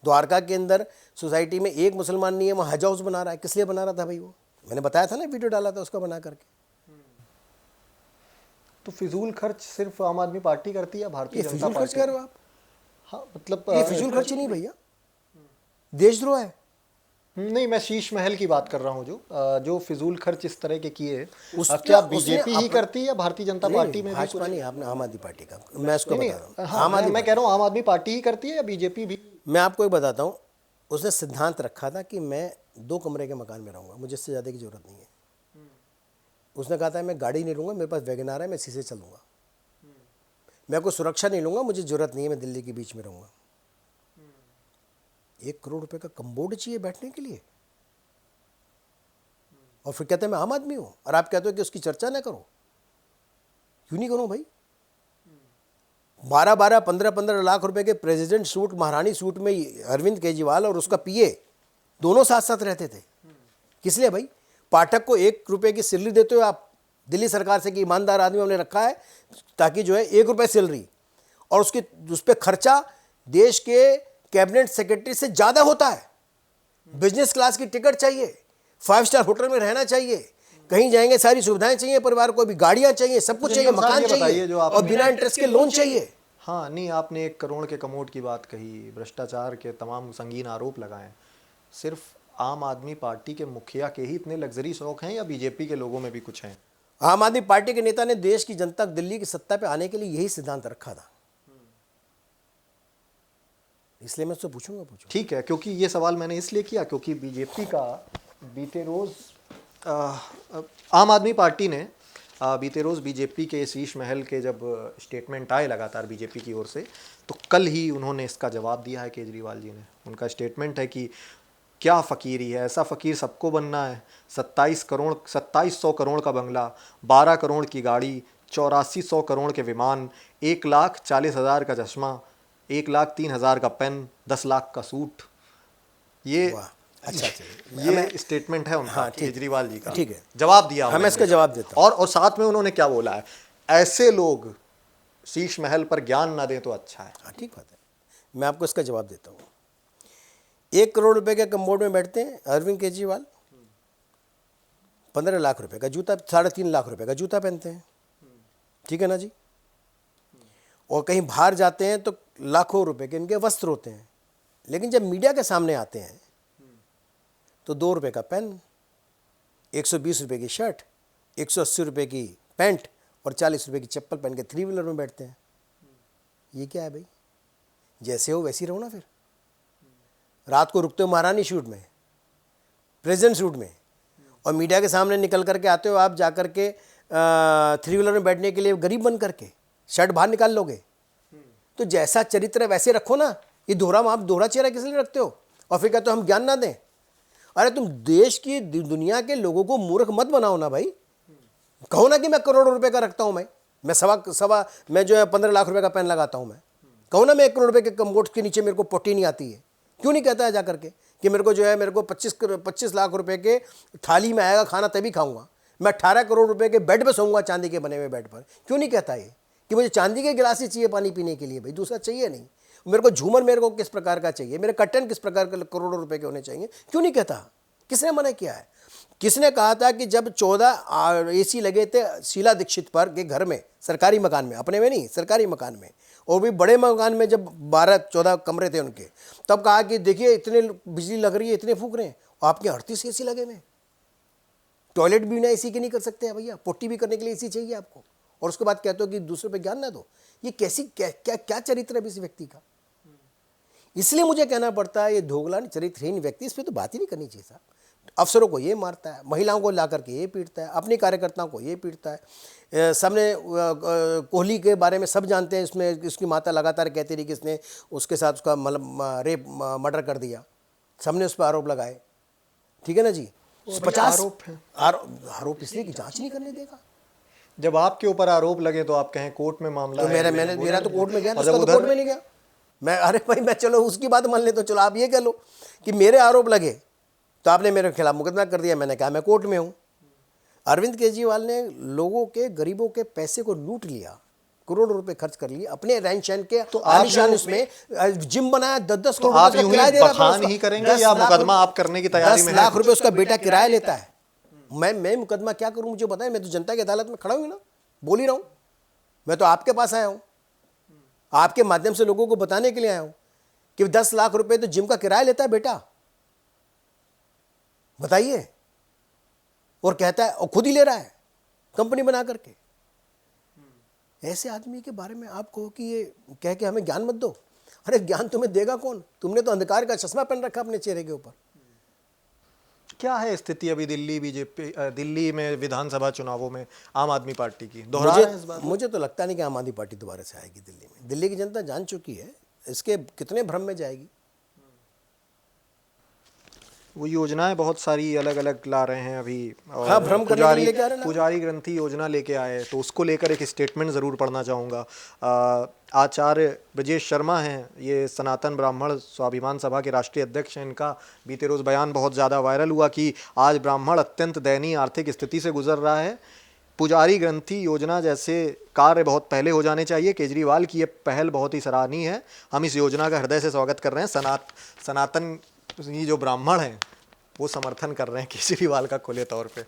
Speaker 2: द्वारका के अंदर सोसाइटी में एक मुसलमान नहीं है, वहाँ हज हाउस बना रहा है। किस लिए बना रहा था भाई? वो मैंने बताया था ना, वीडियो डाला था उसका बना करके।
Speaker 1: तो फिजूल खर्च सिर्फ आम आदमी पार्टी करती है, भारतीय
Speaker 2: ये
Speaker 1: जनता
Speaker 2: फिजूल खर्च
Speaker 1: पार्टी?
Speaker 2: कर रहे हो आप?
Speaker 1: हाँ, मतलब
Speaker 2: ये फिजूल खर्च नहीं भैया, देशद्रोह है।
Speaker 1: नहीं, मैं शीश महल की बात कर रहा हूँ जो फिजूल खर्च इस तरह के किए।
Speaker 2: उसका-
Speaker 1: क्या
Speaker 2: उसने
Speaker 1: बीजेपी ही
Speaker 2: अपना-
Speaker 1: करती है या भारतीय जनता पार्टी में भी कुछ?
Speaker 2: भाजपा नहीं, आपने आम आदमी पार्टी का, मैं उसको
Speaker 1: नहीं,
Speaker 2: बता रहा हूँ।
Speaker 1: हाँ,
Speaker 2: आम आदमी
Speaker 1: मैं कह रहा हूँ आम आदमी पार्टी ही करती है या बीजेपी भी?
Speaker 2: मैं आपको एक बताता हूँ, उसने सिद्धांत रखा था कि मैं 2 कमरे के मकान में रहूँगा, मुझे इससे ज़्यादा की ज़रूरत नहीं है। उसने कहा था मैं गाड़ी नहीं लूँगा, मेरे पास वैगनार है, मैं इसी से चलूँगा। मैं कोई सुरक्षा नहीं लूँगा, मुझे ज़रूरत नहीं है, मैं दिल्ली के बीच में रहूँगा। 1 करोड़ रुपए का कम्बोर्ड चाहिए बैठने के लिए, और फिर कहते हैं मैं आम आदमी हूँ, और आप कहते हो कि उसकी चर्चा ना करो। क्यों नहीं करूँ भाई? 12-12, 15-15 लाख रुपए के प्रेसिडेंट सूट, महारानी सूट में अरविंद केजरीवाल और उसका पीए दोनों साथ साथ रहते थे। किस लिए भाई? पाठक को 1 रुपए की सैलरी देते हो आप दिल्ली सरकार से कि ईमानदार आदमी हमने रखा है, ताकि जो है 1 रुपए सैलरी, और उसके उस पर खर्चा देश के कैबिनेट सेक्रेटरी से ज़्यादा होता है। बिजनेस क्लास की टिकट चाहिए, 5 स्टार होटल में रहना चाहिए, कहीं जाएंगे सारी सुविधाएं चाहिए, परिवार को भी गाड़ियां चाहिए, सब कुछ चाहिए, मकान चाहिए, और बिना इंटरेस्ट के लोन चाहिए।
Speaker 1: हाँ, नहीं, आपने 1 करोड़ के कमोड की बात कही, भ्रष्टाचार के तमाम संगीन आरोप लगाए। सिर्फ आम आदमी पार्टी के मुखिया के ही इतने लग्जरी शौक हैं या बीजेपी के लोगों में भी कुछ हैं?
Speaker 2: आम आदमी पार्टी के नेता ने देश की जनता दिल्ली की सत्ता पे आने के लिए यही सिद्धांत रखा था, इसलिए मैं उससे पूछूंगा।
Speaker 1: ठीक है, क्योंकि ये सवाल मैंने इसलिए किया क्योंकि बीजेपी का बीते रोज आम आदमी पार्टी ने बीते रोज बीजेपी के शीश महल के जब स्टेटमेंट आए लगातार बीजेपी की ओर से, तो कल ही उन्होंने इसका जवाब दिया है केजरीवाल जी ने। उनका स्टेटमेंट है कि क्या फ़कीरी है, ऐसा फ़कीर सबको बनना है। 2700 करोड़ का बंगला, 12 करोड़ की गाड़ी, 8400 करोड़ के विमान, 1,40,000 का चश्मा, 1,03,000 का पेन, 10 लाख का सूट। ये
Speaker 2: अच्छा,
Speaker 1: ये स्टेटमेंट है उनका,
Speaker 2: हाँ, ठीक,
Speaker 1: केजरीवाल जी का।
Speaker 2: ठीक है,
Speaker 1: जवाब दिया
Speaker 2: मैं इसका जवाब देता हूँ।
Speaker 1: और साथ में उन्होंने क्या बोला है, ऐसे लोग शीश महल पर ज्ञान ना दें तो अच्छा है।
Speaker 2: हाँ, ठीक बात है, मैं आपको इसका जवाब देता हूँ। 1 करोड़ रुपए के कम्बोर्ड में बैठते हैं अरविंद केजरीवाल, 15 लाख रुपए का जूता, 3.5 लाख रुपए का जूता पहनते हैं, ठीक है ना जी। और कहीं बाहर जाते हैं तो लाखों रुपए के इनके वस्त्र होते हैं, लेकिन जब मीडिया के सामने आते हैं तो 2 रुपए का पेन, 120 रुपए की शर्ट, 180 रुपए की पैंट और 40 रुपए की चप्पल पहन के 3 व्हीलर में बैठते हैं। ये क्या है भाई? जैसे हो वैसे ही रहो ना। फिर रात को रुकते हो महारानी सूट में, प्रेसिडेंट सूट में, और मीडिया के सामने निकल करके आते हो आप जा करके 3 व्हीलर में बैठने के लिए गरीब बन करके, शर्ट बाहर निकाल लोगे। तो जैसा चरित्र है वैसे रखो ना। ये दोहरा चेहरा किस लिए रखते हो? और फिर कहते हो हम ज्ञान ना दें। अरे तुम देश की दुनिया के लोगों को मूर्ख मत बनाओ ना भाई। कहो ना कि मैं करोड़ों रुपए का रखता हूं, मैं जो है 15 लाख रुपए का पेन लगाता हूं। मैं कहो ना मैं 1 करोड़ रुपए के कम्बोर्ड के नीचे मेरे को पोटी नहीं आती है। क्यों नहीं कहता है जा करके कि मेरे को 25 लाख रुपए के थाली में आएगा खाना तभी खाऊंगा, मैं 18 करोड़ रुपए के बेड पे सोऊंगा, चांदी के बने हुए बेड पर। क्यों नहीं कहता ये कि मुझे चांदी के गिलास ही चाहिए पानी पीने के लिए, भाई दूसरा चाहिए नहीं। मेरे को झूमर मेरे को किस प्रकार का चाहिए, मेरे कर्टन किस प्रकार के करोड़ों रुपए के होने चाहिए, क्यों नहीं कहता? किसने मना किया है? किसने कहा था कि जब 14 एसी लगे थे शीला दीक्षित पर के घर में, सरकारी मकान में, अपने में नहीं, सरकारी मकान में, और भी बड़े मकान में जब 12-14 कमरे थे उनके, तब कहा कि देखिए इतने बिजली लग रही है, इतने फूक रहे हैं, और आपके 38 एसी लगे हुए। टॉयलेट भी बिना एसी के नहीं कर सकते हैं भैया, पोटी भी करने के लिए एसी चाहिए आपको, और उसके बाद कहते हो कि दूसरे पे ज्ञान ना दो। ये कैसी क्या क्या क्या चरित्र है इस व्यक्ति का? इसलिए मुझे कहना पड़ता है ये दोगला चरित्रहीन व्यक्ति, इस पर तो बात ही नहीं करनी चाहिए साहब। अफसरों को ये मारता है, महिलाओं को ला करके ये पीटता है, अपने कार्यकर्ताओं को ये पीटता है। सामने कोहली के बारे में सब जानते हैं, इसमें उसकी माता लगातार कहती रही कि इसने उसके साथ उसका मतलब रेप मर्डर कर दिया, सबने उस पर आरोप लगाए, ठीक है ना जी। 50
Speaker 1: आरोप है,
Speaker 2: आरोप इसलिए कि जांच नहीं करने देगा।
Speaker 1: जब आपके ऊपर आरोप लगे तो आप कहें कोर्ट में मामला
Speaker 2: तो
Speaker 1: है,
Speaker 2: मेरा तो कोर्ट में गया,
Speaker 1: और
Speaker 2: उसका
Speaker 1: जब
Speaker 2: तो
Speaker 1: उधर
Speaker 2: कोर्ट में नहीं गया। मैं अरे भाई मैं चलो उसकी बात मान ले, तो चलो आप ये कह लो कि मेरे आरोप लगे तो आपने मेरे खिलाफ मुकदमा कर दिया, मैंने कहा मैं कोर्ट में हूँ। अरविंद केजरीवाल ने लोगों के, गरीबों के पैसे को लूट लिया, करोड़ों रुपए खर्च कर लिए अपने रहन सहन के,
Speaker 1: तो आप
Speaker 2: आलीशान उसमें जिम बनाया, 10-10
Speaker 1: तो
Speaker 2: करोड़
Speaker 1: आप
Speaker 2: रुपए
Speaker 1: यूं
Speaker 2: किराया
Speaker 1: ही
Speaker 2: दे रहा था
Speaker 1: बखान
Speaker 2: उसका।
Speaker 1: ही करेंगे
Speaker 2: 10
Speaker 1: या
Speaker 2: लाख
Speaker 1: मुकदमा
Speaker 2: रुपए-
Speaker 1: आप करने की तैयारी
Speaker 2: 10
Speaker 1: में
Speaker 2: लाख
Speaker 1: है?
Speaker 2: रुपए उसका बेटा किराया लेता है। मैं मुकदमा क्या करूं मुझे बताएं, मैं तो जनता की अदालत में खड़ा हूं ना, बोल ही रहा हूं। मैं तो आपके पास आया हूं, आपके माध्यम से लोगों को बताने के लिए आया हूं कि 10 लाख रुपए तो जिम का किराया लेता है बेटा, बताइए। और कहता है, और खुद ही ले रहा है कंपनी बना करके। ऐसे आदमी के बारे में आप कहो कि ये कह के हमें ज्ञान मत दो। अरे ज्ञान तुम्हें देगा कौन? तुमने तो अंधकार का चश्मा पहन रखा अपने चेहरे के ऊपर।
Speaker 1: क्या है स्थिति अभी दिल्ली बीजेपी, दिल्ली में विधानसभा चुनावों में आम आदमी पार्टी की? दोहरा रहे हैं इस बात को?
Speaker 2: मुझे तो लगता नहीं कि आम आदमी पार्टी दोबारा से आएगी दिल्ली में। दिल्ली की जनता जान चुकी है, इसके कितने भ्रम में जाएगी।
Speaker 1: वो योजनाएं बहुत सारी अलग अलग ला रहे हैं अभी, और
Speaker 2: हाँ, भ्रम करने के लिए लेके आ रहे हैं ना।
Speaker 1: पुजारी ग्रंथी योजना लेके आए, तो उसको लेकर एक स्टेटमेंट ज़रूर पढ़ना चाहूँगा। आचार्य ब्रजेश शर्मा हैं, ये सनातन ब्राह्मण स्वाभिमान सभा के राष्ट्रीय अध्यक्ष हैं। इनका बीते रोज़ बयान बहुत ज़्यादा वायरल हुआ कि आज ब्राह्मण अत्यंत दयनीय आर्थिक स्थिति से गुजर रहा है। पुजारी ग्रंथी योजना जैसे कार्य बहुत पहले हो जाने चाहिए। केजरीवाल की ये पहल बहुत ही सराहनीय है, हम इस योजना का हृदय से स्वागत कर रहे हैं। सनातन ये जो ब्राह्मण हैं वो समर्थन कर रहे हैं केजरीवाल का खुले तौर पे।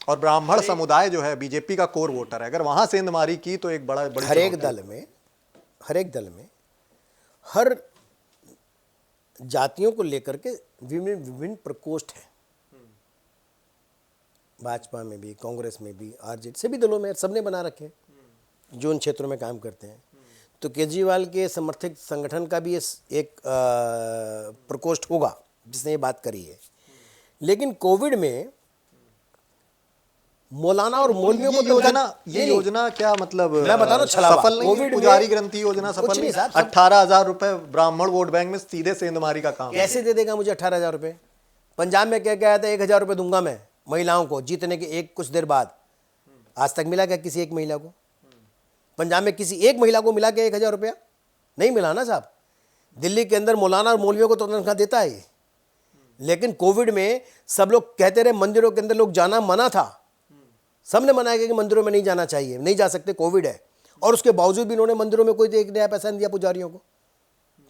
Speaker 1: और ब्राह्मण समुदाय जो है बीजेपी का कोर वोटर है, अगर वहां सेंधमारी की तो एक बड़ी
Speaker 2: हर एक दल में हर जातियों को लेकर के विभिन्न प्रकोष्ठ हैं। भाजपा में भी, कांग्रेस में भी, आरजेडी सभी दलों में सबने बना रखे हैं जो उन क्षेत्रों में काम करते हैं। तो केजरीवाल के समर्थक संगठन का भी एक प्रकोष्ठ होगा जिसने ये बात करी है। लेकिन कोविड में मौलाना और मौलवियों को
Speaker 1: ये योजना क्या मतलब
Speaker 2: मैं बता रहा हूं, छलावा।
Speaker 1: सफल नहीं है?
Speaker 2: कोविड
Speaker 1: पुजारी
Speaker 2: में
Speaker 1: ग्रंथि योजना
Speaker 2: कुछ
Speaker 1: सफल
Speaker 2: नहीं
Speaker 1: नहीं।
Speaker 2: साहब,
Speaker 1: 18,000 रुपए ब्राह्मण वोट बैंक में सीधे सेंधमारी का काम है।
Speaker 2: कैसे दे देगा मुझे 18,000 रुपये? पंजाब में क्या क्या आया था, 1,000 रुपये दूंगा मैं महिलाओं को जीतने के कुछ देर बाद। आज तक मिला क्या किसी एक महिला को? पंजाब में किसी एक महिला को मिला क्या 1,000 रुपया? नहीं मिला ना साहब। दिल्ली के अंदर मौलाना और मौलवियों को तो तनख्वाह देता है ये। लेकिन कोविड में सब लोग कहते रहे मंदिरों के अंदर लोग जाना मना था, सबने मना किया कि मंदिरों में नहीं जाना चाहिए, नहीं जा सकते, कोविड है। और उसके बावजूद भी इन्होंने मंदिरों में कोई एक नया पैसा नहीं दिया पुजारियों को।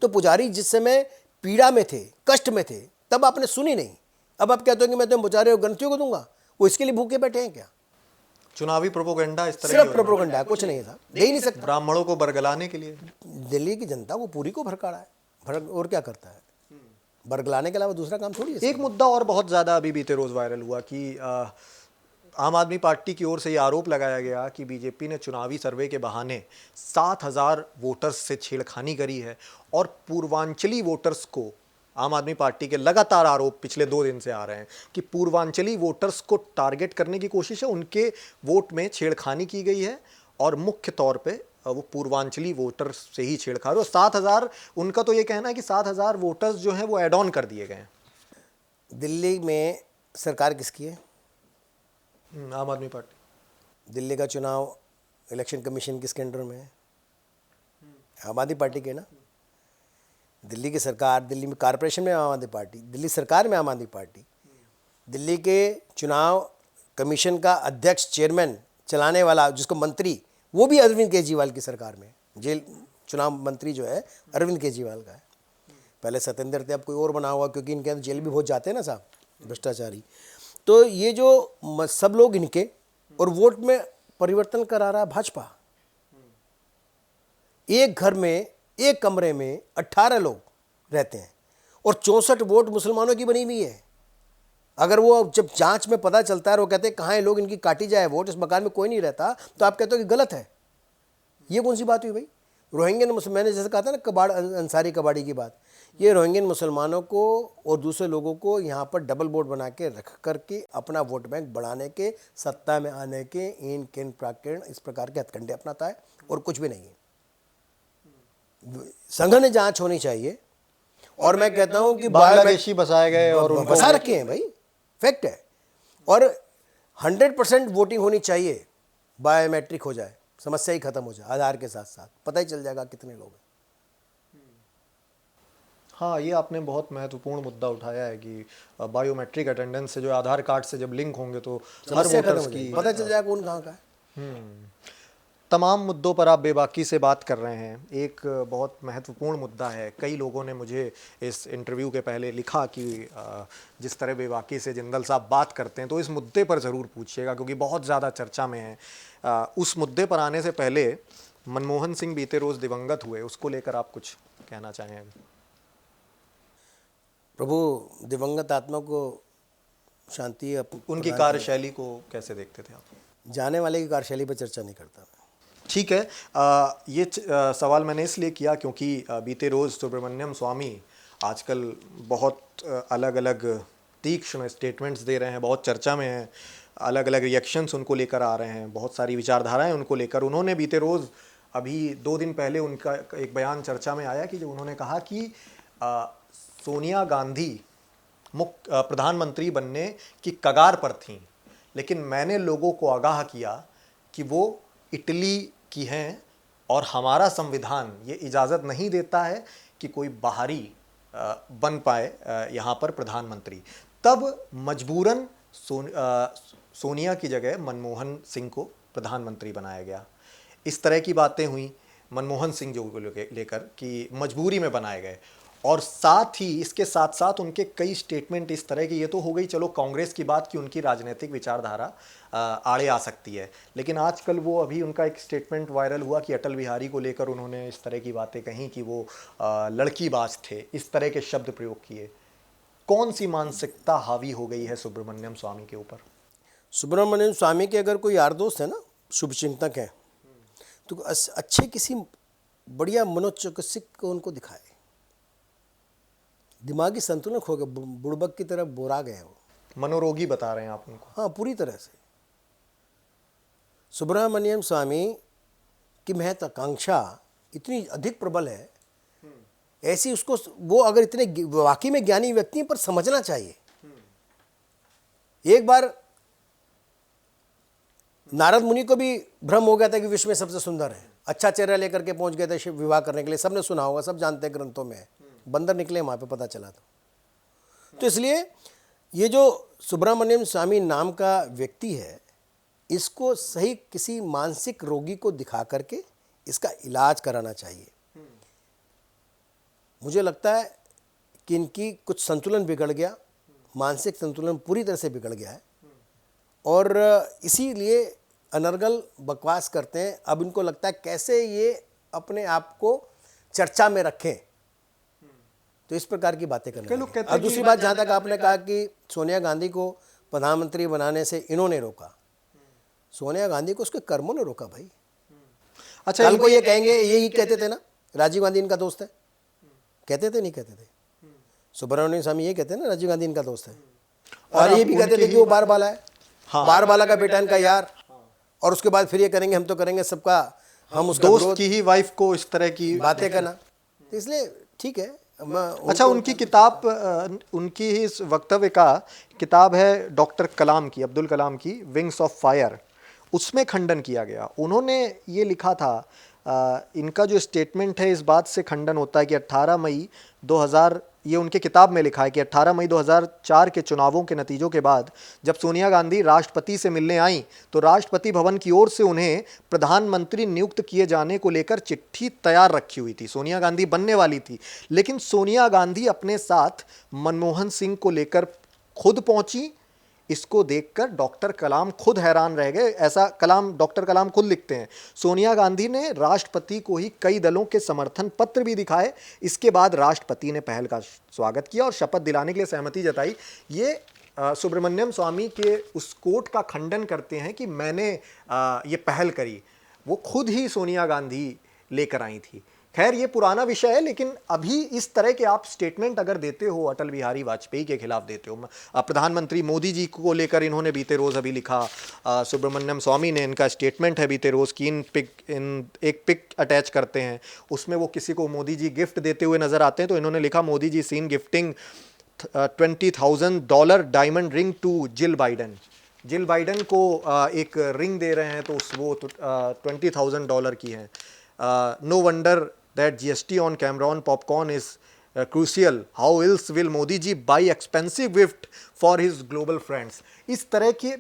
Speaker 2: तो पुजारी जिस समय पीड़ा में थे, कष्ट में थे, तब आपने सुनी नहीं। अब आप कहते हो कि मैं तो पुजारी और ग्रंथियों को दूंगा, वो इसके लिए भूखे बैठे हैं क्या?
Speaker 1: चुनावी प्रोपोगंडा इस तरह
Speaker 2: सिर्फ प्रोपोगंडा है, कुछ नहीं है साहब, दे ही नहीं सकता।
Speaker 1: ब्राह्मणों को बरगलाने के लिए
Speaker 2: दिल्ली की जनता वो पूरी को भड़का रहा है, और क्या करता है? बरगलाने के अलावा दूसरा काम थोड़ी है।
Speaker 1: एक मुद्दा और बहुत ज़्यादा अभी बीते रोज़ वायरल हुआ कि आम आदमी पार्टी की ओर से ये आरोप लगाया गया कि बीजेपी ने चुनावी सर्वे के बहाने 7,000 वोटर्स से छेड़खानी करी है, और पूर्वांचली वोटर्स को, आम आदमी पार्टी के लगातार आरोप पिछले 2 दिन से आ रहे हैं कि पूर्वांचली वोटर्स को टारगेट करने की कोशिश है, उनके वोट में छेड़खानी की गई है, और मुख्य तौर पे वो पूर्वांचली वोटर्स से ही छेड़खानी। और 7,000, उनका तो ये कहना है कि 7,000 वोटर्स जो हैं वो एड ऑन कर दिए गए हैं।
Speaker 2: दिल्ली में सरकार किसकी है?
Speaker 1: आम आदमी पार्टी।
Speaker 2: दिल्ली का चुनाव इलेक्शन कमीशन किसके अंडर में है? आम आदमी पार्टी के ना। दिल्ली की सरकार, दिल्ली में कॉरपोरेशन में आम आदमी पार्टी, दिल्ली सरकार में आम आदमी पार्टी। दिल्ली के चुनाव कमीशन का अध्यक्ष, चेयरमैन, चलाने वाला जिसको मंत्री, वो भी अरविंद केजरीवाल की सरकार में। जेल चुनाव मंत्री जो है अरविंद केजरीवाल का है। पहले सत्येंद्र थे, अब कोई और बना हुआ, क्योंकि इनके अंदर जेल भी बहुत जाते हैं ना साहब। भ्रष्टाचारी। तो ये जो सब लोग इनके, और वोट में परिवर्तन करा रहा है भाजपा। एक घर में, एक कमरे में 18 लोग रहते हैं और 64 वोट मुसलमानों की बनी हुई है। अगर वो जब जांच में पता चलता है और वो कहते हैं कहाँ है लोग, इनकी काटी जाए वोट, इस मकान में कोई नहीं रहता, तो आप कहते हो कि गलत है। ये कौन सी बात हुई भाई? रोहिंग्यन मुसलमान, मैंने जैसे कहा था ना कबाड़, अंसारी कबाड़ी की बात, ये रोहिंग्यन मुसलमानों को और दूसरे लोगों को यहाँ पर डबल वोट बना के रख करके अपना वोट बैंक बढ़ाने के, सत्ता में आने के इन किन प्राकिरण इस प्रकार के हथकंडे अपनाता है, और कुछ भी नहीं है। सघन जांच होनी चाहिए। और मैं कहता हूं कि
Speaker 1: बांग्लादेशी बसाए गए और उनको
Speaker 2: बसा रखे हैं भाई, फैक्ट है। और 100% वोटिंग होनी चाहिए, बायोमेट्रिक हो जाए, समस्या ही खत्म हो जाए, आधार के साथ साथ पता ही चल जाएगा कितने लोग हैं।
Speaker 1: हाँ, ये आपने बहुत महत्वपूर्ण मुद्दा उठाया है कि बायोमेट्रिक अटेंडेंस से जो आधार कार्ड से जब लिंक होंगे तो हर
Speaker 2: समस्या खत्म
Speaker 1: वोटर्स
Speaker 2: हो
Speaker 1: की
Speaker 2: जाएगी, पता चल जाएगा कौन कहाँ का है।
Speaker 1: तमाम मुद्दों पर आप बेबाकी से बात कर रहे हैं। एक बहुत महत्वपूर्ण मुद्दा है, कई लोगों ने मुझे इस इंटरव्यू के पहले लिखा कि जिस तरह बेबाकी से जिंदल साहब बात करते हैं तो इस मुद्दे पर ज़रूर पूछिएगा क्योंकि बहुत ज़्यादा चर्चा में है। उस मुद्दे पर आने से पहले मनमोहन सिंह बीते रोज़ दिवंगत हुए, उसको लेकर आप कुछ कहना चाहें?
Speaker 2: प्रभु दिवंगत आत्मा को शांति।
Speaker 1: उनकी कार्यशैली को कैसे देखते थे आप?
Speaker 2: जाने वाले की कार्यशैली पर चर्चा नहीं करता मैं।
Speaker 1: ठीक है। ये सवाल मैंने इसलिए किया क्योंकि बीते रोज़ सुब्रमण्यम स्वामी आजकल बहुत अलग अलग तीक्ष्ण स्टेटमेंट्स दे रहे हैं, बहुत चर्चा में हैं, अलग अलग रिएक्शंस उनको लेकर आ रहे हैं, बहुत सारी विचारधाराएं उनको लेकर। उन्होंने बीते रोज़, अभी 2 दिन पहले उनका एक बयान चर्चा में आया कि जो उन्होंने कहा कि सोनिया गांधी प्रधानमंत्री बनने की कगार पर थीं, लेकिन मैंने लोगों को आगाह किया कि वो इटली की हैं और हमारा संविधान ये इजाज़त नहीं देता है कि कोई बाहरी बन पाए यहाँ पर प्रधानमंत्री। तब मजबूरन सोनिया की जगह मनमोहन सिंह को प्रधानमंत्री बनाया गया। इस तरह की बातें हुई मनमोहन सिंह जो को लेकर कि मजबूरी में बनाए गए, और साथ ही इसके साथ साथ उनके कई स्टेटमेंट इस तरह की, ये तो हो गई चलो कांग्रेस की बात कि उनकी राजनीतिक विचारधारा आड़े आ सकती है, लेकिन आजकल वो अभी उनका एक स्टेटमेंट वायरल हुआ कि अटल बिहारी को लेकर उन्होंने इस तरह की बातें कहीं कि वो लड़कीबाज थे, इस तरह के शब्द प्रयोग किए। कौन सी मानसिकता हावी हो गई है सुब्रमण्यम स्वामी के ऊपर?
Speaker 2: सुब्रमण्यम स्वामी के अगर कोई यार दोस्त है ना, शुभचिंतक है, तो अच्छे किसी बढ़िया मनोचिकित्सक को उनको दिखाए। दिमागी संतुलन खो गया, बुड़बक की तरह बोरा गए वो।
Speaker 1: मनोरोगी बता रहे हैं आप उनको?
Speaker 2: हाँ, पूरी तरह से। सुब्रमण्यम स्वामी की महत्वाकांक्षा इतनी अधिक प्रबल है, ऐसी उसको, वो अगर इतने वाकई में ज्ञानी व्यक्ति हैं, पर समझना चाहिए। एक बार नारद मुनि को भी भ्रम हो गया था कि विश्व में सबसे सुंदर है, अच्छा चेहरा लेकर के पहुंच गए थे शिव विवाह करने के लिए, सबने सुना होगा, सब जानते हैं, ग्रंथों में है। बंदर निकले वहां पे, पता चला तो इसलिए ये जो सुब्रमण्यम स्वामी नाम का व्यक्ति है, इसको सही किसी मानसिक रोगी को दिखा करके इसका इलाज कराना चाहिए। मुझे लगता है कि इनकी कुछ संतुलन बिगड़ गया, मानसिक संतुलन पूरी तरह से बिगड़ गया है, और इसीलिए अनर्गल बकवास करते हैं। अब इनको लगता है कैसे ये अपने आप को चर्चा में रखें, तो इस प्रकार की बातें करने लगे। और दूसरी बात, जहाँ तक आपने कहा कि सोनिया गांधी को प्रधानमंत्री बनाने से इन्होंने रोका, सोनिया गांधी को उसके कर्मों ने रोका भाई। अच्छा, कल को ये कहेंगे, यही कहते थे ना राजीव गांधी इनका दोस्त है, कहते थे नहीं कहते थे? सुब्रमण्यम स्वामी ये कहते हैं ना राजीव गांधी इनका दोस्त है, और ये भी कहते थे कि वो बारबाला है, बारबाला का बेटा इनका यार, और उसके बाद फिर ये करेंगे हम तो करेंगे सबका, हम उसका
Speaker 1: दोस्त की ही वाइफ को इस तरह की
Speaker 2: बातें करना, तो इसलिए ठीक है।
Speaker 1: अच्छा, उनकी किताब, उनकी ही इस वक्तव्य का किताब है डॉक्टर कलाम की, अब्दुल कलाम की, विंग्स ऑफ फायर, उसमें खंडन किया गया। उन्होंने ये लिखा था, इनका जो स्टेटमेंट है इस बात से खंडन होता है कि 18 मई 2000, ये उनके किताब में लिखा है कि 18 मई 2004 के चुनावों के नतीजों के बाद जब सोनिया गांधी राष्ट्रपति से मिलने आईं तो राष्ट्रपति भवन की ओर से उन्हें प्रधानमंत्री नियुक्त किए जाने को लेकर चिट्ठी तैयार रखी हुई थी। सोनिया गांधी बनने वाली थी, लेकिन सोनिया गांधी अपने साथ मनमोहन सिंह को लेकर खुद पहुंची। इसको देखकर डॉक्टर कलाम खुद हैरान रह गए। ऐसा डॉक्टर कलाम खुद लिखते हैं, सोनिया गांधी ने राष्ट्रपति को ही कई दलों के समर्थन पत्र भी दिखाए। इसके बाद राष्ट्रपति ने पहल का स्वागत किया और शपथ दिलाने के लिए सहमति जताई। ये सुब्रमण्यम स्वामी के उस कोट का खंडन करते हैं कि मैंने ये पहल करी, वो खुद ही सोनिया गांधी लेकर आई थी। खैर ये पुराना विषय है, लेकिन अभी इस तरह के आप स्टेटमेंट अगर देते हो, अटल बिहारी वाजपेयी के खिलाफ देते हो, प्रधानमंत्री मोदी जी को लेकर इन्होंने बीते रोज़ अभी लिखा, सुब्रमण्यम स्वामी ने, इनका स्टेटमेंट है बीते रोज़ की, एक पिक अटैच करते हैं, उसमें वो किसी को मोदी जी गिफ्ट देते हुए नजर आते हैं, तो इन्होंने लिखा Modi ji seen gifting $20,000 diamond ring to Jill Biden. Jill Biden को एक रिंग दे रहे हैं, तो वो $20,000 की है। No wonder that GST on caramel popcorn is crucial, how else will Modi ji buy expensive gift for his global friends. इस तरह के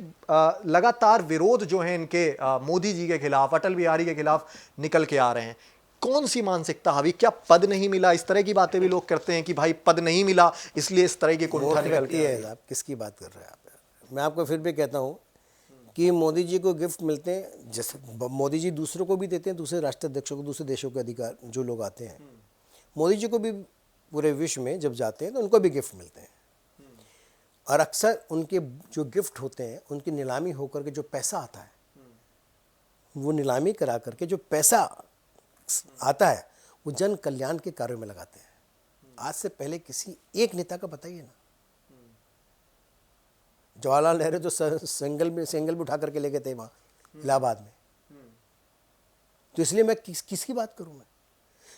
Speaker 1: लगातार विरोध जो हैं इनके मोदी जी के खिलाफ, अटल बिहारी के खिलाफ निकल के आ रहे हैं। कौन सी मानसिकता हावी, क्या पद नहीं मिला? इस तरह की बातें भी लोग करते हैं कि भाई पद नहीं मिला इसलिए इस तरह की कुंठा निकल के
Speaker 2: है। आप किसकी बात कर रहे हैं? आप, मैं आपको फिर भी कहता हूँ कि मोदी जी को गिफ्ट मिलते हैं, जैसे मोदी जी दूसरों को भी देते हैं, दूसरे राष्ट्राध्यक्षों को, दूसरे देशों के अधिकार जो लोग आते हैं, मोदी जी को भी पूरे विश्व में जब जाते हैं तो उनको भी गिफ्ट मिलते हैं। और अक्सर उनके जो गिफ्ट होते हैं उनकी नीलामी होकर के जो पैसा आता है, वो नीलामी करा करके जो पैसा आता है वो जन कल्याण के कार्यों में लगाते हैं। आज से पहले किसी एक नेता का बताइए ना। जवाहरलाल नेहरू जो सेंगल में उठा करके ले गए थे वहाँ इलाहाबाद में, तो इसलिए मैं किसकी बात करूं मैं?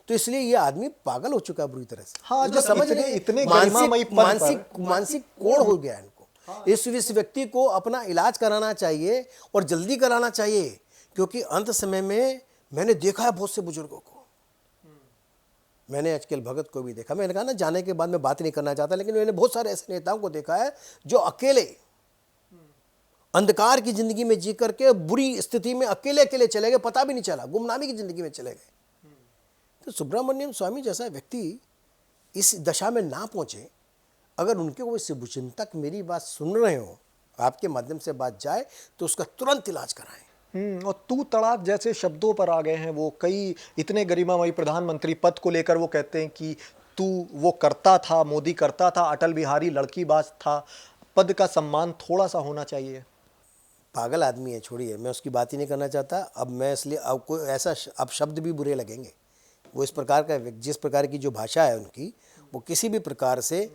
Speaker 2: तो इसलिए ये आदमी पागल हो चुका है बुरी तरह से।
Speaker 1: हाँ,
Speaker 2: जो समझ
Speaker 1: इतने
Speaker 2: मानसिक कोण हो गया है इनको। इस व्यक्ति को अपना इलाज कराना चाहिए और जल्दी कराना चाहिए, क्योंकि अंत समय में मैंने देखा है बहुत से बुजुर्गों को। मैंने अचकेल भगत को भी देखा। मैंने कहा ना, जाने के बाद मैं बात नहीं करना चाहता, लेकिन मैंने बहुत सारे ऐसे नेताओं को देखा है जो अकेले अंधकार की जिंदगी में जी करके बुरी स्थिति में अकेले अकेले चले गए, पता भी नहीं चला, गुमनामी की जिंदगी में चले गए। तो सुब्रमण्यम स्वामी जैसा व्यक्ति इस दशा में ना पहुंचे, अगर उनके कोई शुभचिंतक मेरी बात सुन रहे हो, आपके माध्यम से बात जाए, तो उसका तुरंत इलाज कराएं।
Speaker 1: और तू तड़ाक जैसे शब्दों पर आ गए हैं वो। कई इतने गरिमामयी प्रधानमंत्री पद को लेकर वो कहते हैं कि तू वो करता था, मोदी करता था, अटल बिहारी लड़कीबाज था। पद का सम्मान थोड़ा सा होना चाहिए।
Speaker 2: पागल आदमी है, छोड़िए, मैं उसकी बात ही नहीं करना चाहता। अब मैं इसलिए अब कोई ऐसा अब शब्द भी बुरे लगेंगे। वो इस प्रकार का, जिस प्रकार की जो भाषा है उनकी, वो किसी भी प्रकार से,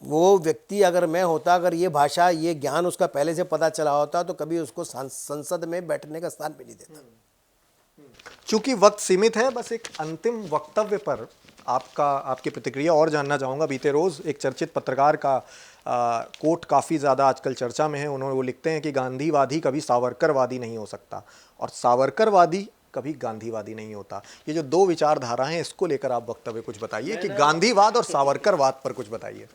Speaker 2: वो व्यक्ति अगर मैं होता, अगर ये भाषा, ये ज्ञान उसका पहले से पता चला होता, तो कभी उसको संसद में बैठने का स्थान भी नहीं देता।
Speaker 1: चूंकि वक्त सीमित है, बस एक अंतिम वक्तव्य पर आपकी प्रतिक्रिया और जानना चाहूँगा। बीते रोज़ एक चर्चित पत्रकार का कोट काफ़ी ज़्यादा आजकल चर्चा में है। उन्होंने वो लिखते हैं कि गांधीवादी कभी सावरकरवादी नहीं हो सकता और सावरकरवादी कभी गांधीवादी नहीं होता। ये जो दो विचारधारा हैं, इसको लेकर आप वक्तव्य कुछ बताइए कि गांधीवाद और सावरकरवाद पर कुछ बताइए।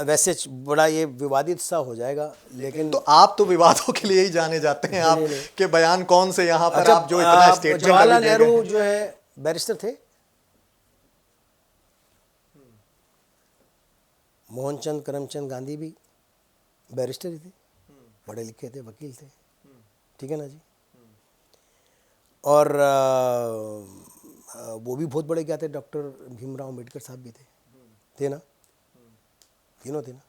Speaker 2: वैसे बड़ा ये विवादित सा हो जाएगा, लेकिन
Speaker 1: तो आप तो विवादों के लिए ही जाने जाते हैं। आप के बयान कौन से यहाँ पर, आप जो इतना स्टेटमेंट,
Speaker 2: जवाहरलाल नेहरू जो है बैरिस्टर थे, मोहनचंद करमचंद गांधी भी बैरिस्टर ही थे, पढ़े लिखे थे, वकील थे, ठीक है ना जी। और वो भी बहुत बड़े क्या थे, डॉक्टर भीमराव अम्बेडकर साहब भी थे ना, तीनों थे ना।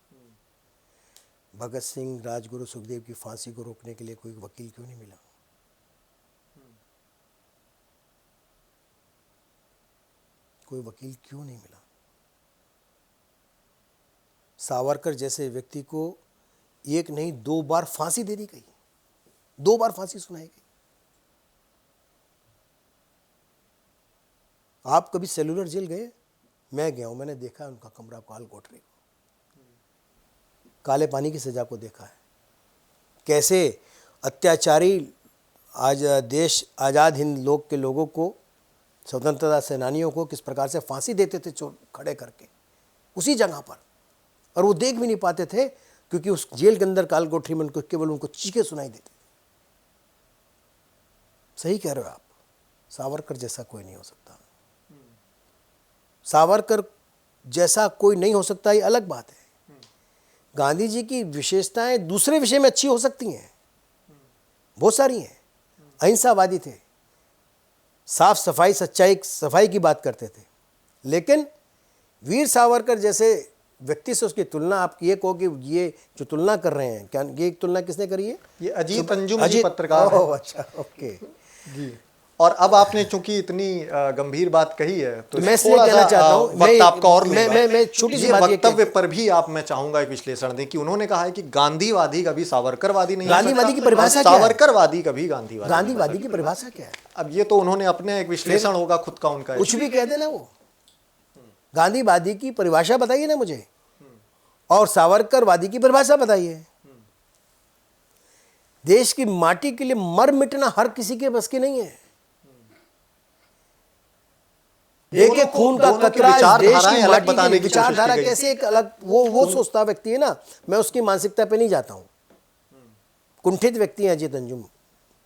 Speaker 2: भगत सिंह, राजगुरु, सुखदेव की फांसी को रोकने के लिए कोई वकील क्यों नहीं मिला? कोई वकील क्यों नहीं मिला? सावरकर जैसे व्यक्ति को एक नहीं 2 बार फांसी दे दी गई, 2 बार फांसी सुनाई गई। आप कभी सेलुलर जेल गए? मैं गया हूं, मैंने देखा है उनका कमरा, काल कोठरी को, काले पानी की सजा को देखा है। कैसे अत्याचारी आज देश आज़ाद हिंद लोग के लोगों को, स्वतंत्रता सेनानियों को किस प्रकार से फांसी देते थे चोर खड़े करके उसी जगह पर, और वो देख भी नहीं पाते थे क्योंकि उस जेल के अंदर काल कोठरी में उनको केवल उनको चीखें सुनाई देती थी। सही कह रहे हो आप, सावरकर जैसा कोई नहीं हो सकता। सावरकर जैसा कोई नहीं हो सकता, ये अलग बात है, गांधी जी की विशेषताएं दूसरे विषय में अच्छी हो सकती हैं, बहुत सारी हैं। अहिंसावादी थे, साफ सफाई सच्चाई सफाई की बात करते थे, लेकिन वीर सावरकर जैसे व्यक्ति से उसकी तुलना आप ये कहो कि ये जो तुलना कर रहे हैं, क्या ये तुलना किसने करी है?
Speaker 1: ये अजीत अंजुम जी पत्रकार हैं।
Speaker 2: अच्छा, ओके
Speaker 1: जी। और अब आपने चूंकि इतनी गंभीर बात कही है तो
Speaker 2: मैं इसलिए कहना चाहता हूं,
Speaker 1: वक्त आपका और
Speaker 2: मैं छोटी सी बात
Speaker 1: वक्तव्य पर भी आप मैं चाहूंगा एक विश्लेषण दें कि उन्होंने कहा है कि गांधीवादी कभी सावरकरवादी नहीं हो सकता।
Speaker 2: गांधीवादी की परिभाषा क्या है?
Speaker 1: सावरकरवादी कभी गांधीवादी
Speaker 2: गांधीवादी की परिभाषा क्या है?
Speaker 1: अब ये तो उन्होंने अपने एक विश्लेषण होगा खुद का उनका।
Speaker 2: कुछ भी कह देना, वो गांधीवादी की परिभाषा बताइए ना मुझे, और सावरकरवादी की परिभाषा बताइए। देश की माटी के लिए मर मिटना हर किसी के बस की नहीं है। एक एक खून का कतरा इस देश की माटी के लिए, विचारधारा कैसे एक अलग वो सोचता व्यक्ति है ना, मैं उसकी मानसिकता पे नहीं जाता हूं। कुंठित व्यक्ति हैं अजीत अंजुम,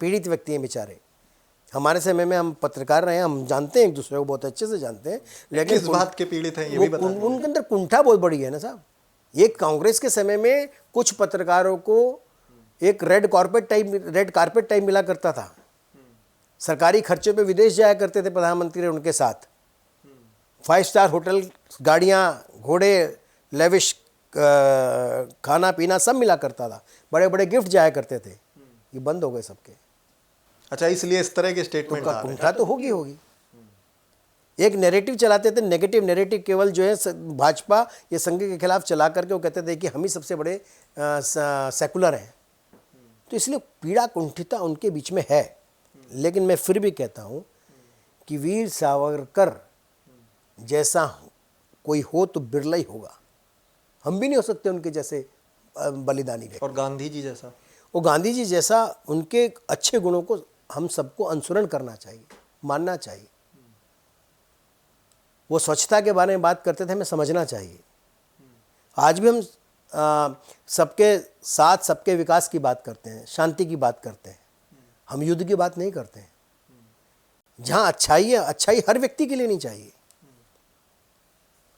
Speaker 2: पीड़ित व्यक्ति हैं बेचारे। हमारे समय में हम पत्रकार रहे हैं, हम जानते हैं एक दूसरे को बहुत अच्छे से जानते हैं, लेकिन
Speaker 1: किस बात के पीड़ित हैं ये भी बता दें।
Speaker 2: उनके अंदर कुंठा बहुत बड़ी है ना साहब। एक कांग्रेस के समय में कुछ पत्रकारों को एक रेड कारपेट टाइप मिला करता था, सरकारी खर्चे पे विदेश जाया करते थे प्रधानमंत्री उनके साथ, 5 स्टार होटल, गाड़ियाँ, घोड़े, लेविश खाना पीना सब मिला करता था, बड़े बड़े गिफ्ट जाया करते थे। ये बंद हो गए सबके।
Speaker 1: अच्छा, इसलिए इस तरह के स्टेटमेंट
Speaker 2: तो कुंठा तो होगी। एक नैरेटिव चलाते थे, नेगेटिव नैरेटिव, केवल जो है भाजपा या संघ के खिलाफ चला करके वो कहते थे कि हम ही सबसे बड़े सेकुलर हैं। तो इसलिए पीड़ा कुंठिता उनके बीच में है। लेकिन मैं फिर भी कहता हूँ कि वीर सावरकर जैसा कोई हो तो बिरला ही होगा। हम भी नहीं हो सकते उनके जैसे बलिदानी व्यक्ति।
Speaker 1: और गांधी जी जैसा,
Speaker 2: वो गांधी जी जैसा, उनके अच्छे गुणों को हम सबको अनुसरण करना चाहिए, मानना चाहिए। वो स्वच्छता के बारे में बात करते थे, हमें समझना चाहिए। आज भी हम सबके साथ सबके विकास की बात करते हैं, शांति की बात करते हैं, हम युद्ध की बात नहीं करते हैं। जहाँ अच्छाई है, अच्छाई हर व्यक्ति के लिए नहीं चाहिए।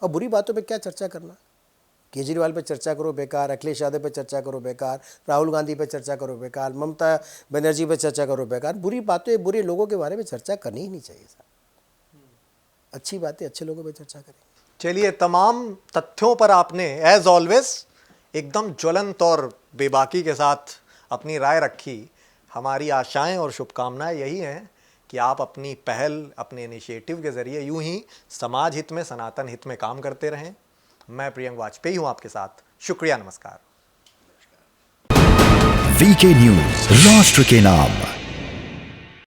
Speaker 2: और बुरी बातों पे क्या चर्चा करना? केजरीवाल पे चर्चा करो बेकार, अखिलेश यादव पे चर्चा करो बेकार, राहुल गांधी पे चर्चा करो बेकार, ममता बनर्जी पे चर्चा करो बेकार। बुरी बातें, बुरे लोगों के बारे में चर्चा करनी ही नहीं चाहिए साहब। अच्छी बातें अच्छे लोगों पे चर्चा करें।
Speaker 1: चलिए, तमाम तथ्यों पर आपने एज ऑलवेज एकदम ज्वलंत और बेबाकी के साथ अपनी राय रखी। हमारी आशाएं और शुभकामनाएं यही हैं कि आप अपनी पहल, अपने इनिशिएटिव के जरिए यूं ही समाज हित में, सनातन हित में काम करते रहें। मैं प्रियंक वाजपेयी हूं आपके साथ। शुक्रिया, नमस्कार।
Speaker 3: वीके न्यूज, राष्ट्र के नाम।